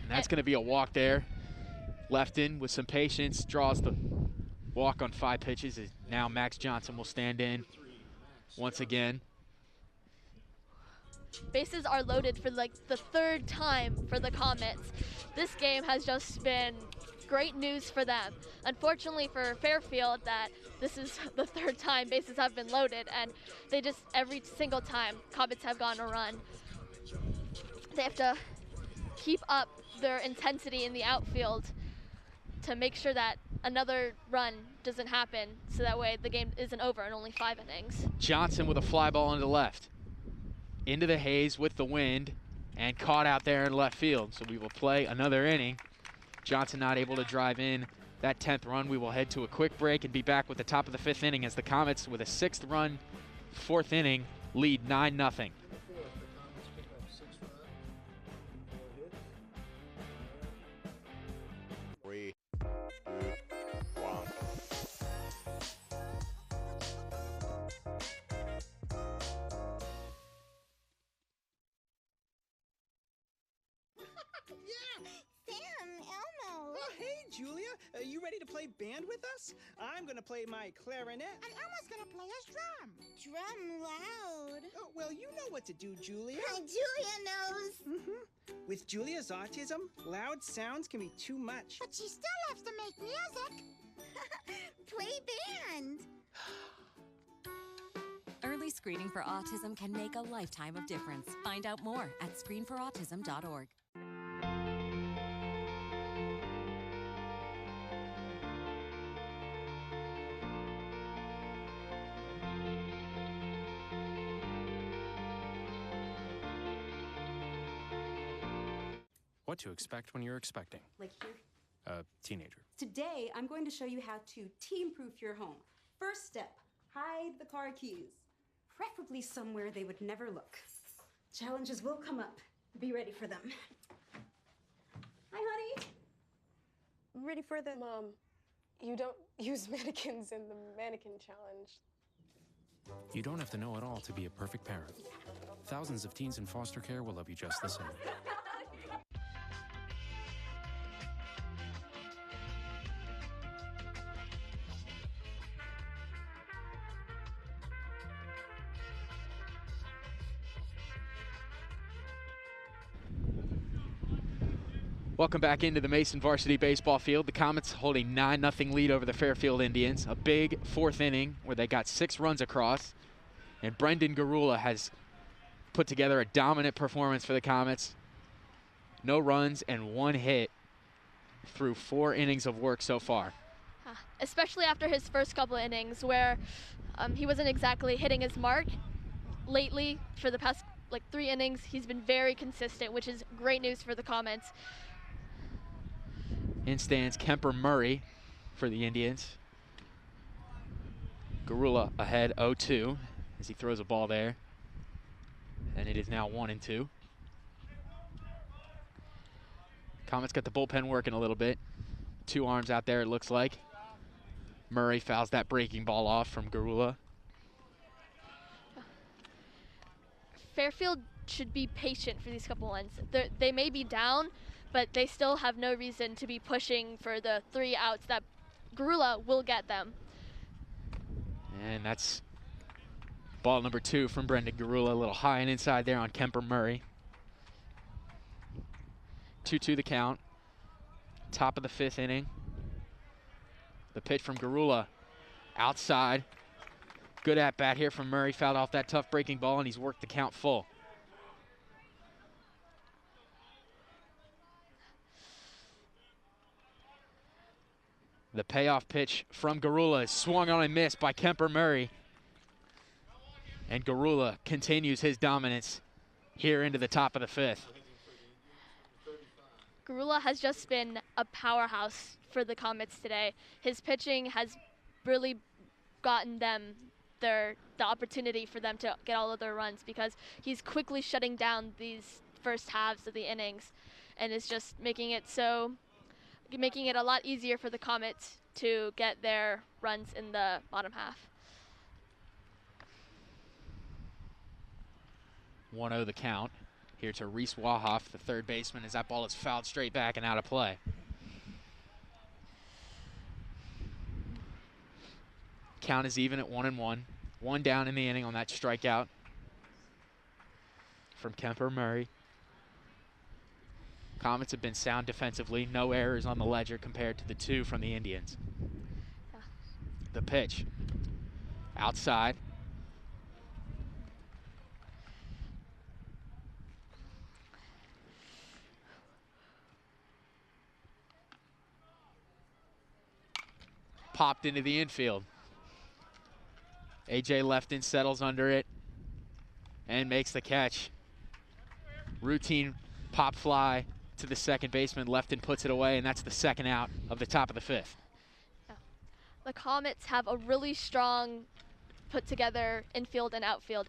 S2: And that's going to be a walk there. Lefton with some patience draws the walk on 5 pitches. Now Max Johnson will stand in once again.
S1: Bases are loaded for like the 3rd time for the Comets. This game has just been great news for them. Unfortunately for Fairfield, that this is the 3rd time bases have been loaded, and they just, every single time Comets have gone a run, they have to keep up their intensity in the outfield to make sure that another run doesn't happen, so that way the game isn't over in only 5 innings.
S2: Johnson with a fly ball into left. Into the haze with the wind, and caught out there in left field. So we will play another inning. Johnson not able to drive in that 10th run. We will head to a quick break and be back with the top of the 5th inning as the Comets, with a 6th run, 4th inning, lead 9-0.
S17: Julia, are you ready to play band with us? I'm gonna play my clarinet.
S18: And Elmo's gonna play his drum. Drum loud.
S17: Oh, well, you know what to do, Julia.
S18: Julia knows.
S17: With Julia's autism, loud sounds can be too much.
S18: But she still loves to make music. Play band.
S7: Early screening for autism can make a lifetime of difference. Find out more at screenforautism.org.
S19: What to expect when you're expecting.
S20: Like here.
S19: A teenager.
S20: Today, I'm going to show you how to teen-proof your home. First step, hide the car keys. Preferably somewhere they would never look. Challenges will come up. Be ready for them. Hi, honey.
S21: Ready for the... Mom, you don't use mannequins in the mannequin challenge.
S19: You don't have to know it all to be a perfect parent. Thousands of teens in foster care will love you just the same.
S2: Welcome back into the Mason varsity baseball field. The Comets hold a 9-0 lead over the Fairfield Indians. A big fourth inning where they got 6 runs across. And Brendan Garula has put together a dominant performance for the Comets. No runs and 1 hit through 4 innings of work so far.
S1: Especially after his first couple of innings where he wasn't exactly hitting his mark. Lately, for the past 3 innings, he's been very consistent, which is great news for the Comets.
S2: In stands Kemper Murray for the Indians. Garula ahead 0-2 as he throws a ball there. And it is now 1-2. Comets got the bullpen working a little bit. 2 arms out there, it looks like. Murray fouls that breaking ball off from Garula.
S1: Fairfield should be patient for these couple ones. They may be down, but they still have no reason to be pushing for the 3 outs that Garula will get them.
S2: And that's ball number 2 from Brendan Garula. A little high and inside there on Kemper Murray. 2-2 the count. Top of the 5th inning. The pitch from Garula outside. Good at bat here from Murray. Fouled off that tough breaking ball, and he's worked the count full. The payoff pitch from Garula is swung on and missed by Kemper Murray. And Garula continues his dominance here into the top of the 5th.
S1: Garula has just been a powerhouse for the Comets today. His pitching has really gotten them the opportunity for them to get all of their runs because he's quickly shutting down these first halves of the innings and is just making it a lot easier for the Comets to get their runs in the bottom half.
S2: 1-0 the count. Here to Reese Wahoff, the third baseman, as that ball is fouled straight back and out of play. Count is even at 1-1. 1 down in the inning on that strikeout from Kemper Murray. Comets have been sound defensively. No errors on the ledger compared to the 2 from the Indians.
S1: Yeah.
S2: The pitch. Outside. Popped into the infield. AJ Lefton settles under it and makes the catch. Routine pop fly to the second baseman. Lefton puts it away, and that's the 2nd out of the top of the 5th.
S1: Yeah. The Comets have a really strong put together infield and outfield.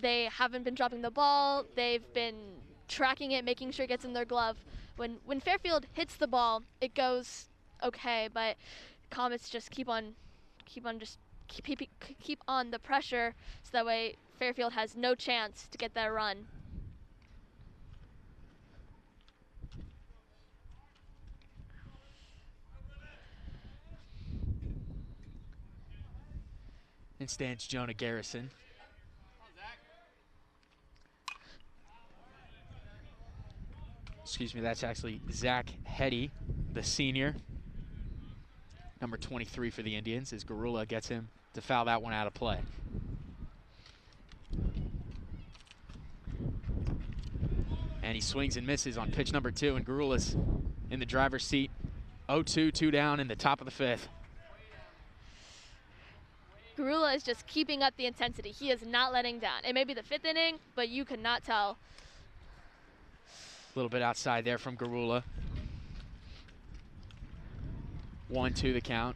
S1: They haven't been dropping the ball. They've been tracking it, making sure it gets in their glove. When Fairfield hits the ball, it goes okay, but Comets just keep on the pressure, so that way Fairfield has no chance to get that run.
S2: In stands Jonah Garrison. Excuse me, that's actually Zach Hetty, the senior. Number 23 for the Indians, as Garula gets him to foul that one out of play. And he swings and misses on pitch number 2, and Garula's in the driver's seat. 0-2, 2 down in the top of the 5th.
S1: Garula is just keeping up the intensity. He is not letting down. It may be the 5th inning, but you could not tell.
S2: A little bit outside there from Garula. 1-2 the count.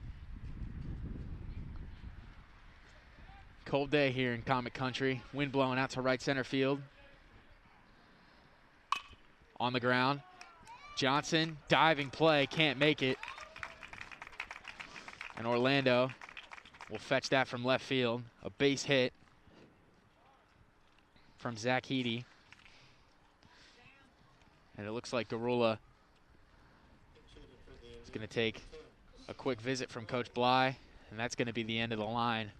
S2: Cold day here in Comet Country. Wind blowing out to right center field. On the ground. Johnson, diving play, can't make it. And Orlando will fetch that from left field. A base hit from Zach Hetty. And it looks like Garula is going to take a quick visit from Coach Bly, and that's going to be the end of the line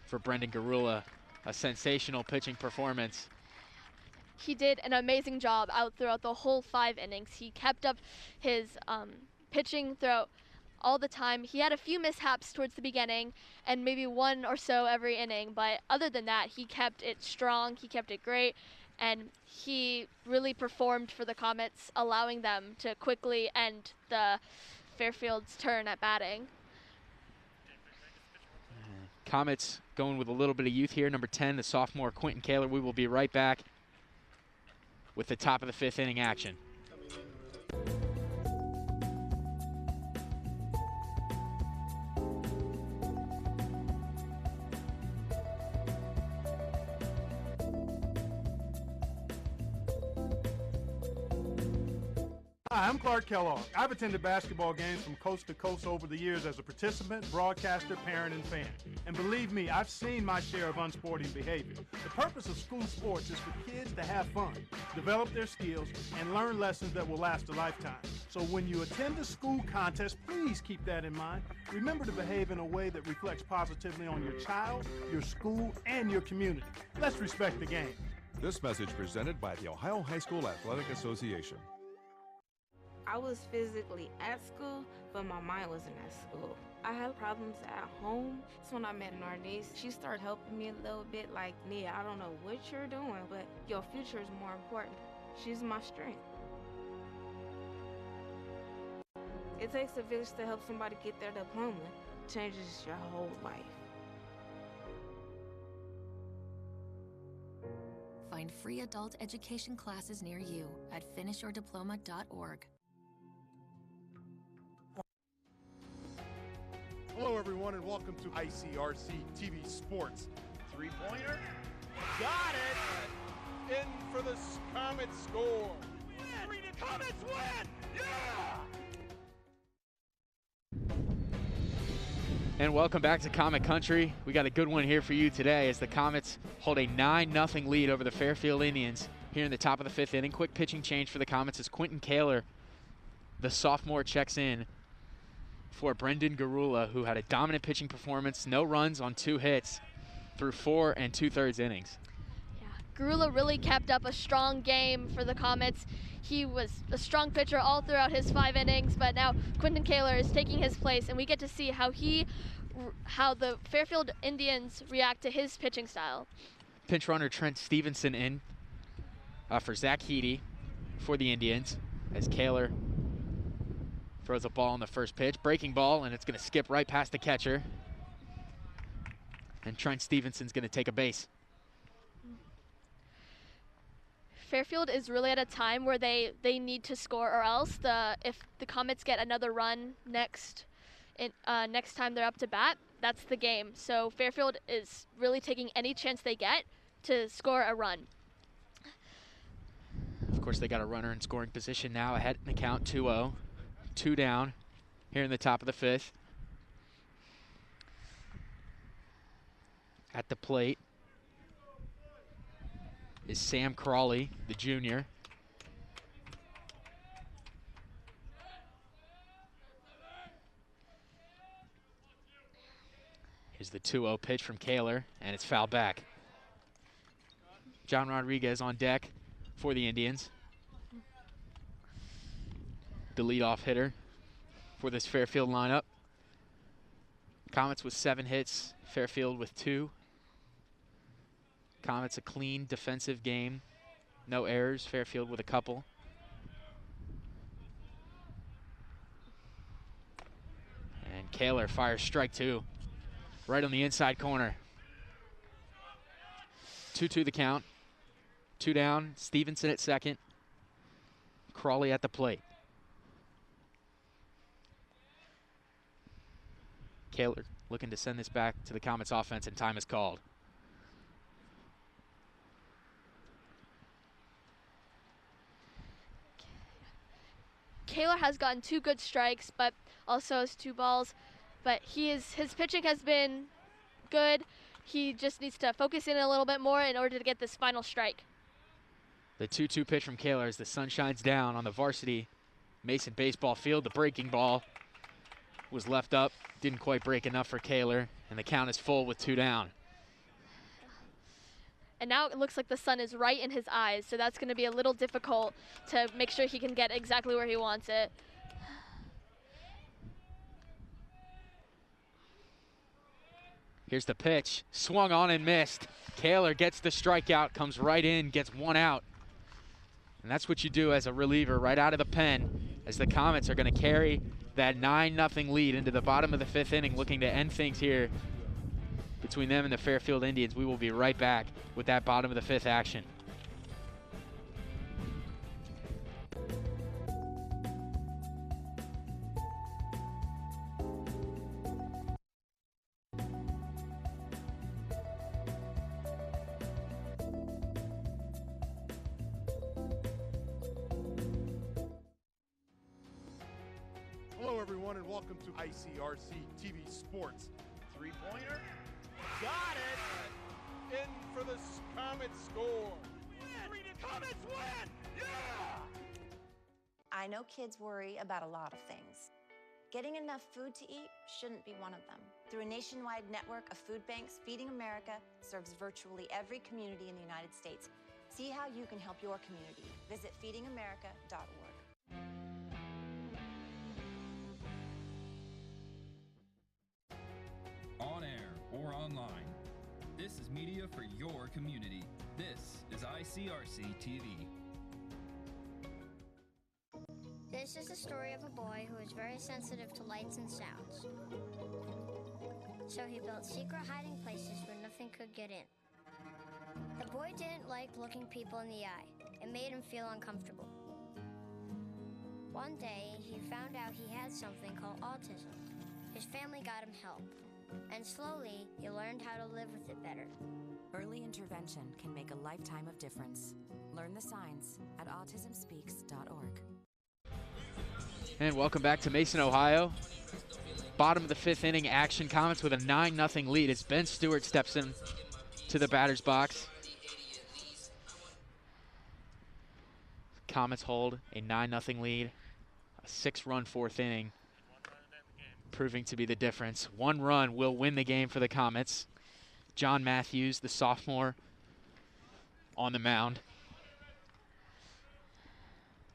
S2: for Brendan Garula. A sensational pitching performance
S1: he did an amazing job out throughout the whole 5 innings. He kept up his pitching throughout all the time. He had a few mishaps towards the beginning and maybe one or so every inning, but other than that, he kept it strong, he kept it great, and he really performed for the Comets, allowing them to quickly end the Fairfield's turn at batting.
S2: Comets going with a little bit of youth here. Number 10, the sophomore Quentin Kaler. We will be right back with the top of the 5th inning action.
S4: Hi, I'm Clark Kellogg. I've attended basketball games from coast to coast over the years as a participant, broadcaster, parent, and fan. And believe me, I've seen my share of unsporting behavior. The purpose of school sports is for kids to have fun, develop their skills, and learn lessons that will last a lifetime. So when you attend a school contest, please keep that in mind. Remember to behave in a way that reflects positively on your child, your school, and your community. Let's respect the game.
S22: This message presented by the Ohio High School Athletic Association.
S23: I was physically at school, but my mind wasn't at school. I had problems at home. That's when I met Narnese. She started helping me a little bit, like, Nia, I don't know what you're doing, but your future is more important. She's my strength. It takes a village to help somebody get their diploma. It changes your whole life.
S24: Find free adult education classes near you at finishyourdiploma.org.
S3: Hello, everyone, and welcome to ICRC TV Sports. Three-pointer. Got it! In for the Comets score. Win! The Comets win! Yeah!
S2: And welcome back to Comet Country. We got a good one here for you today as the Comets hold a 9-0 lead over the Fairfield Indians here in the top of the 5th inning. Quick pitching change for the Comets as Quentin Kaler, the sophomore, checks in for Brendan Garula, who had a dominant pitching performance, no runs on 2 hits through 4 2/3 innings.
S1: Yeah, Garula really kept up a strong game for the Comets. He was a strong pitcher all throughout his 5 innings, but now Quentin Kaler is taking his place, and we get to see how the Fairfield Indians react to his pitching style.
S2: Pinch runner Trent Stevenson in for Zach Heedy for the Indians as Kaler throws a ball on the first pitch, breaking ball, and it's going to skip right past the catcher. And Trent Stevenson's going to take a base.
S1: Fairfield is really at a time where they need to score, or else if the Comets get another run next time they're up to bat, that's the game. So Fairfield is really taking any chance they get to score a run.
S2: Of course, they got a runner in scoring position now, ahead in the count 2-0. 2 down here in the top of the 5th. At the plate is Sam Crawley, the junior. Here's the 2-0 pitch from Kaler, and it's fouled back. John Rodriguez on deck for the Indians. The leadoff hitter for this Fairfield lineup. Comets with 7 hits, Fairfield with 2. Comets a clean defensive game, no errors, Fairfield with a couple. And Kaler fires strike 2, right on the inside corner. 2-2 the count, 2 down, Stevenson at second, Crawley at the plate. Kaler looking to send this back to the Comets offense, and time is called.
S1: Kaler has gotten 2 good strikes, but also has 2 balls. But his pitching has been good. He just needs to focus in a little bit more in order to get this final strike.
S2: The 2-2 pitch from Kaler as the sun shines down on the Varsity Mason baseball field. The breaking ball was left up, didn't quite break enough for Kaler, and the count is full with 2 down.
S1: And now it looks like the sun is right in his eyes, so that's going to be a little difficult to make sure he can get exactly where he wants it.
S2: Here's the pitch, swung on and missed. Kaler gets the strikeout, comes right in, gets one out. And that's what you do as a reliever right out of the pen, as the Comets are going to carry that 9-0 lead into the bottom of the 5th inning, looking to end things here between them and the Fairfield Indians. We will be right back with that bottom of the 5th action.
S3: Hello, everyone, and welcome to ICRC TV Sports. Three-pointer. Got it! In for the Comets score. Comets win! Yeah!
S5: I know kids worry about a lot of things. Getting enough food to eat shouldn't be one of them. Through a nationwide network of food banks, Feeding America serves virtually every community in the United States. See how you can help your community. Visit feedingamerica.org.
S6: On air or online, this is media for your community. This is ICRC TV.
S8: This is the story of a boy who is very sensitive to lights and sounds. So he built secret hiding places where nothing could get in. The boy didn't like looking people in the eye. It made him feel uncomfortable. One day, he found out he had something called autism. His family got him help. And slowly, he learned how to live with it better.
S7: Early intervention can make a lifetime of difference. Learn the signs at autismspeaks.org.
S2: And welcome back to Mason, Ohio. Bottom of the 5th inning action. Comets with a 9-0 lead as Ben Stewart steps in to the batter's box. Comets hold a 9-0 lead. A 6-run 4th inning, proving to be the difference. 1 run will win the game for the Comets. John Matthews, the sophomore, on the mound.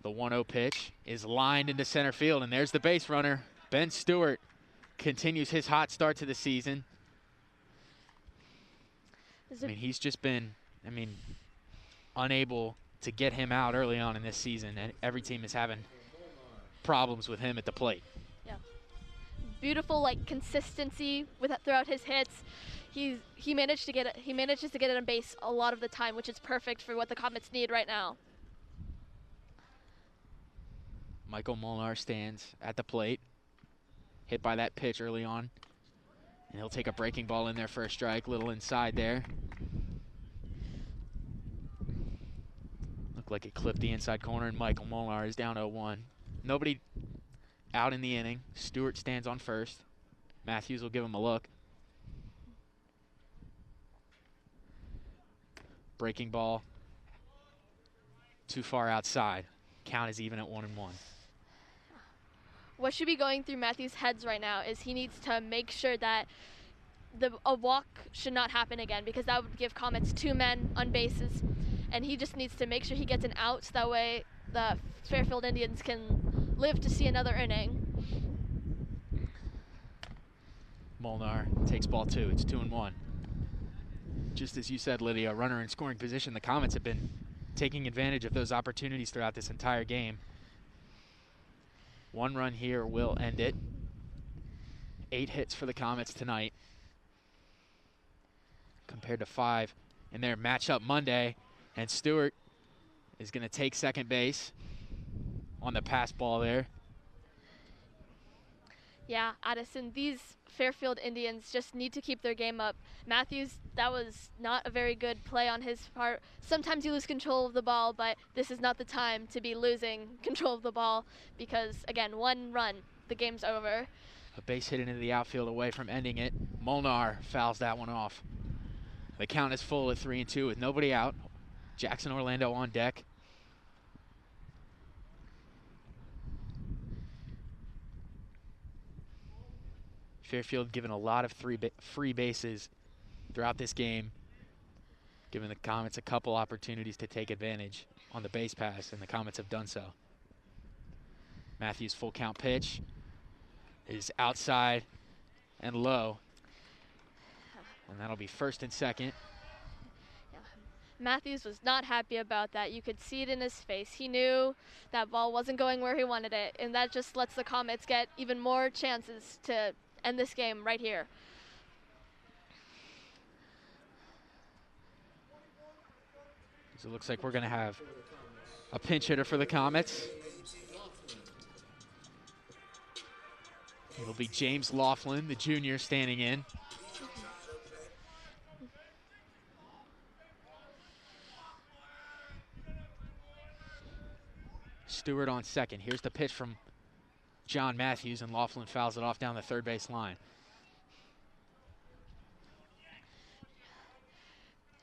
S2: The 1-0 pitch is lined into center field, and there's the base runner. Ben Stewart continues his hot start to the season. I mean, he's just been, unable to get him out early on in this season, and every team is having problems with him at the plate.
S1: Yeah. Beautiful consistency throughout his hits. He manages to get it on base a lot of the time, which is perfect for what the Comets need right now.
S2: Michael Molnar stands at the plate, hit by that pitch early on, and he'll take a breaking ball in there for a strike, little inside there. Looked like it clipped the inside corner, and Michael Molnar is down 0-1. Nobody out in the inning. Stewart stands on first. Matthews will give him a look. Breaking ball too far outside. Count is even at 1-1.
S1: What should be going through Matthews' heads right now is he needs to make sure that a walk should not happen again, because that would give Comets 2 men on bases, and he just needs to make sure he gets an out so that way the Fairfield Indians can live to see another inning.
S2: Molnar takes ball 2. It's 2-1. Just as you said, Lydia, runner in scoring position. The Comets have been taking advantage of those opportunities throughout this entire game. 1 run here will end it. 8 hits for the Comets tonight, compared to 5 in their matchup Monday. And Stewart is going to take second base on the pass ball there.
S1: Yeah, Addison, these Fairfield Indians just need to keep their game up. Matthews, that was not a very good play on his part. Sometimes you lose control of the ball, but this is not the time to be losing control of the ball because, again, 1 run, the game's over.
S2: A base hit into the outfield away from ending it. Molnar fouls that one off. The count is full at 3-2 with nobody out. Jackson Orlando on deck. Fairfield given a lot of free bases throughout this game. giving the Comets a couple opportunities to take advantage on the base pass, and the Comets have done so. Matthews' full count pitch is outside and low, and that'll be first and second.
S1: Matthews was not happy about that. You could see it in his face. He knew that ball wasn't going where he wanted it, and that just lets the Comets get even more chances to end this game right here.
S2: So it looks like we're going to have a pinch hitter for the Comets. It'll be James Laughlin, the junior, standing in. Stewart on second. Here's the pitch from John Matthews, and Laughlin fouls it off down the third base line.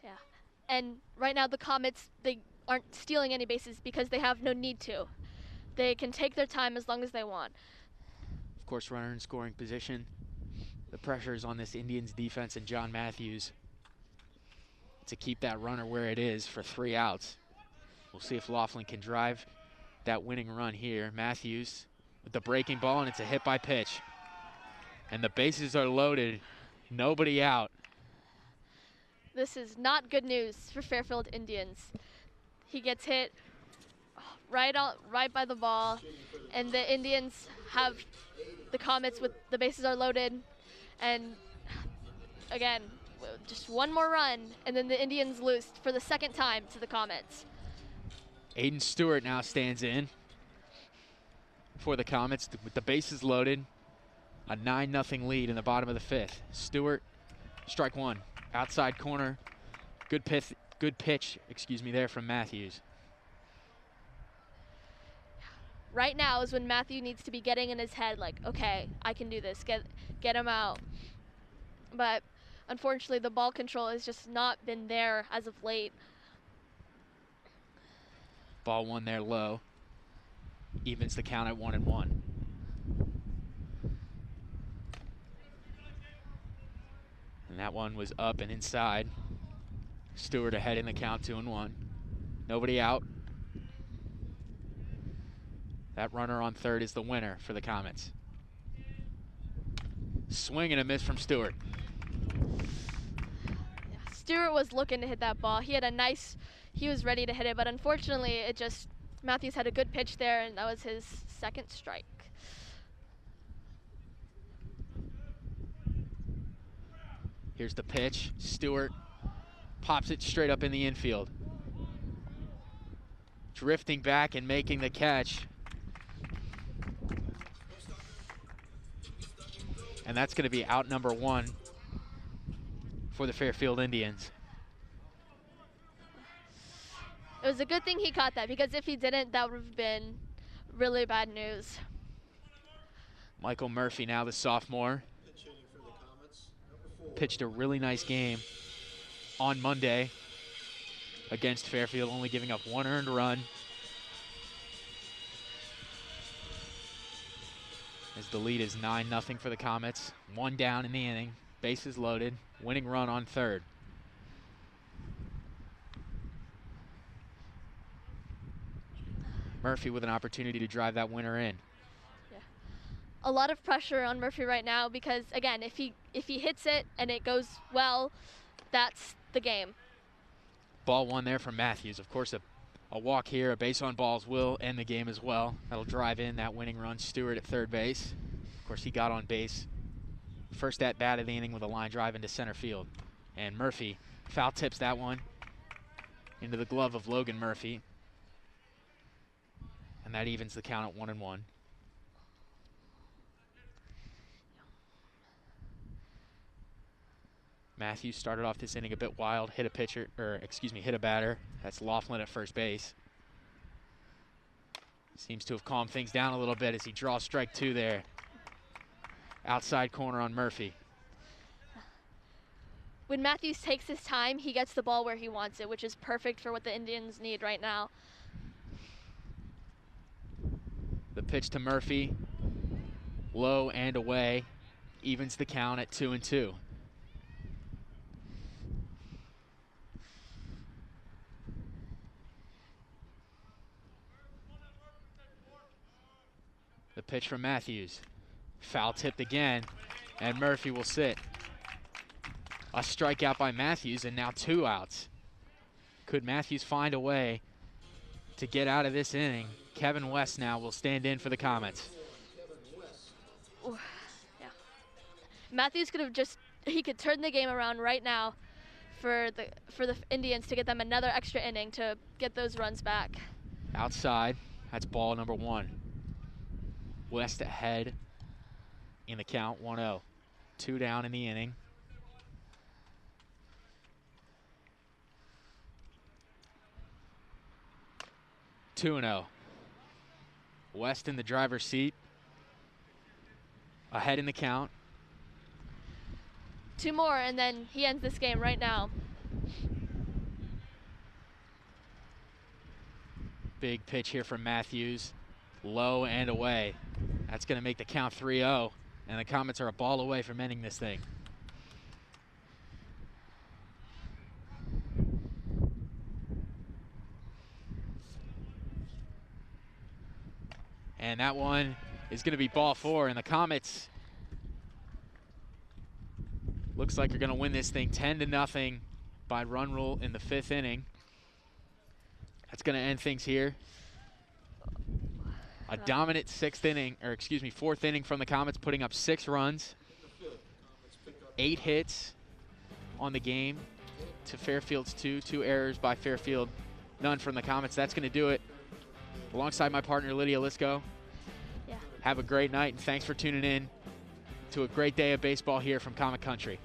S1: Yeah. And right now the Comets, they aren't stealing any bases because they have no need to. They can take their time as long as they want.
S2: Of course, runner in scoring position. The pressure is on this Indians defense and John Matthews to keep that runner where it is for 3 outs. We'll see if Laughlin can drive that winning run here. Matthews with the breaking ball, and it's a hit by pitch. And the bases are loaded, nobody out.
S1: This is not good news for Fairfield Indians. He gets hit right by the ball, and the Indians have the Comets with the bases are loaded, and again, just one more run, and then the Indians lose for the second time to the Comets.
S2: Aiden Stewart now stands in for the Comets with the bases loaded. A 9-0 lead in the bottom of the 5th. Stewart, strike one, outside corner. Good pitch, there from Matthews.
S1: Right now is when Matthew needs to be getting in his head like, okay, I can do this, get him out. But unfortunately, the ball control has just not been there as of late.
S2: Ball one there low. Evens the count at 1-1. And that one was up and inside. Stewart ahead in the count, 2-1. Nobody out. That runner on third is the winner for the Comets. Swing and a miss from Stewart.
S1: Stewart was looking to hit that ball. He was ready to hit it, but unfortunately Matthews had a good pitch there, and that was his second strike.
S2: Here's the pitch. Stewart pops it straight up in the infield. Drifting back and making the catch. And that's going to be out number 1 for the Fairfield Indians.
S1: It was a good thing he caught that, because if he didn't, that would have been really bad news.
S2: Michael Murphy now, the sophomore. Pitched a really nice game on Monday against Fairfield, only giving up 1 earned run. As the lead is 9-0 for the Comets. 1 down in the inning, bases loaded, winning run on third. Murphy with an opportunity to drive that winner in.
S1: Yeah. A lot of pressure on Murphy right now because, again, if he hits it and it goes well, that's the game.
S2: Ball one there from Matthews. Of course, a walk here, a base on balls will end the game as well. That'll drive in that winning run. Stewart at third base. Of course, he got on base. First at bat of the inning with a line drive into center field. And Murphy foul tips that one into the glove of Logan Murphy. And that evens the count at 1-1. Matthews started off this inning a bit wild, hit a batter. That's Laughlin at first base. Seems to have calmed things down a little bit as he draws strike 2 there. Outside corner on Murphy.
S1: When Matthews takes his time, he gets the ball where he wants it, which is perfect for what the Indians need right now.
S2: The pitch to Murphy, low and away, evens the count at 2-2. The pitch from Matthews. Foul tipped again, and Murphy will sit. A strikeout by Matthews, and now 2 outs. Could Matthews find a way to get out of this inning? Kevin West now will stand in for the Comets.
S1: Ooh, yeah. Matthews he could turn the game around right now for the Indians to get them another extra inning to get those runs back.
S2: Outside, that's ball number 1. West ahead in the count, 1-0. 2 down in the inning. Two and 0. West in the driver's seat. Ahead in the count.
S1: 2 more, and then he ends this game right now.
S2: Big pitch here from Matthews. Low and away. That's going to make the count 3-0, and the Comets are a ball away from ending this thing. And that one is going to be ball 4, and the Comets looks like they're going to win this thing 10-0 by run rule in the 5th inning. That's going to end things here. A dominant 4th inning from the Comets, putting up 6 runs, 8 hits on the game to Fairfield's 2. 2 errors by Fairfield, none from the Comets. That's going to do it. Alongside my partner, Lydia Lisco.
S1: Yeah.
S2: Have a great night, and thanks for tuning in to a great day of baseball here from Comet Country.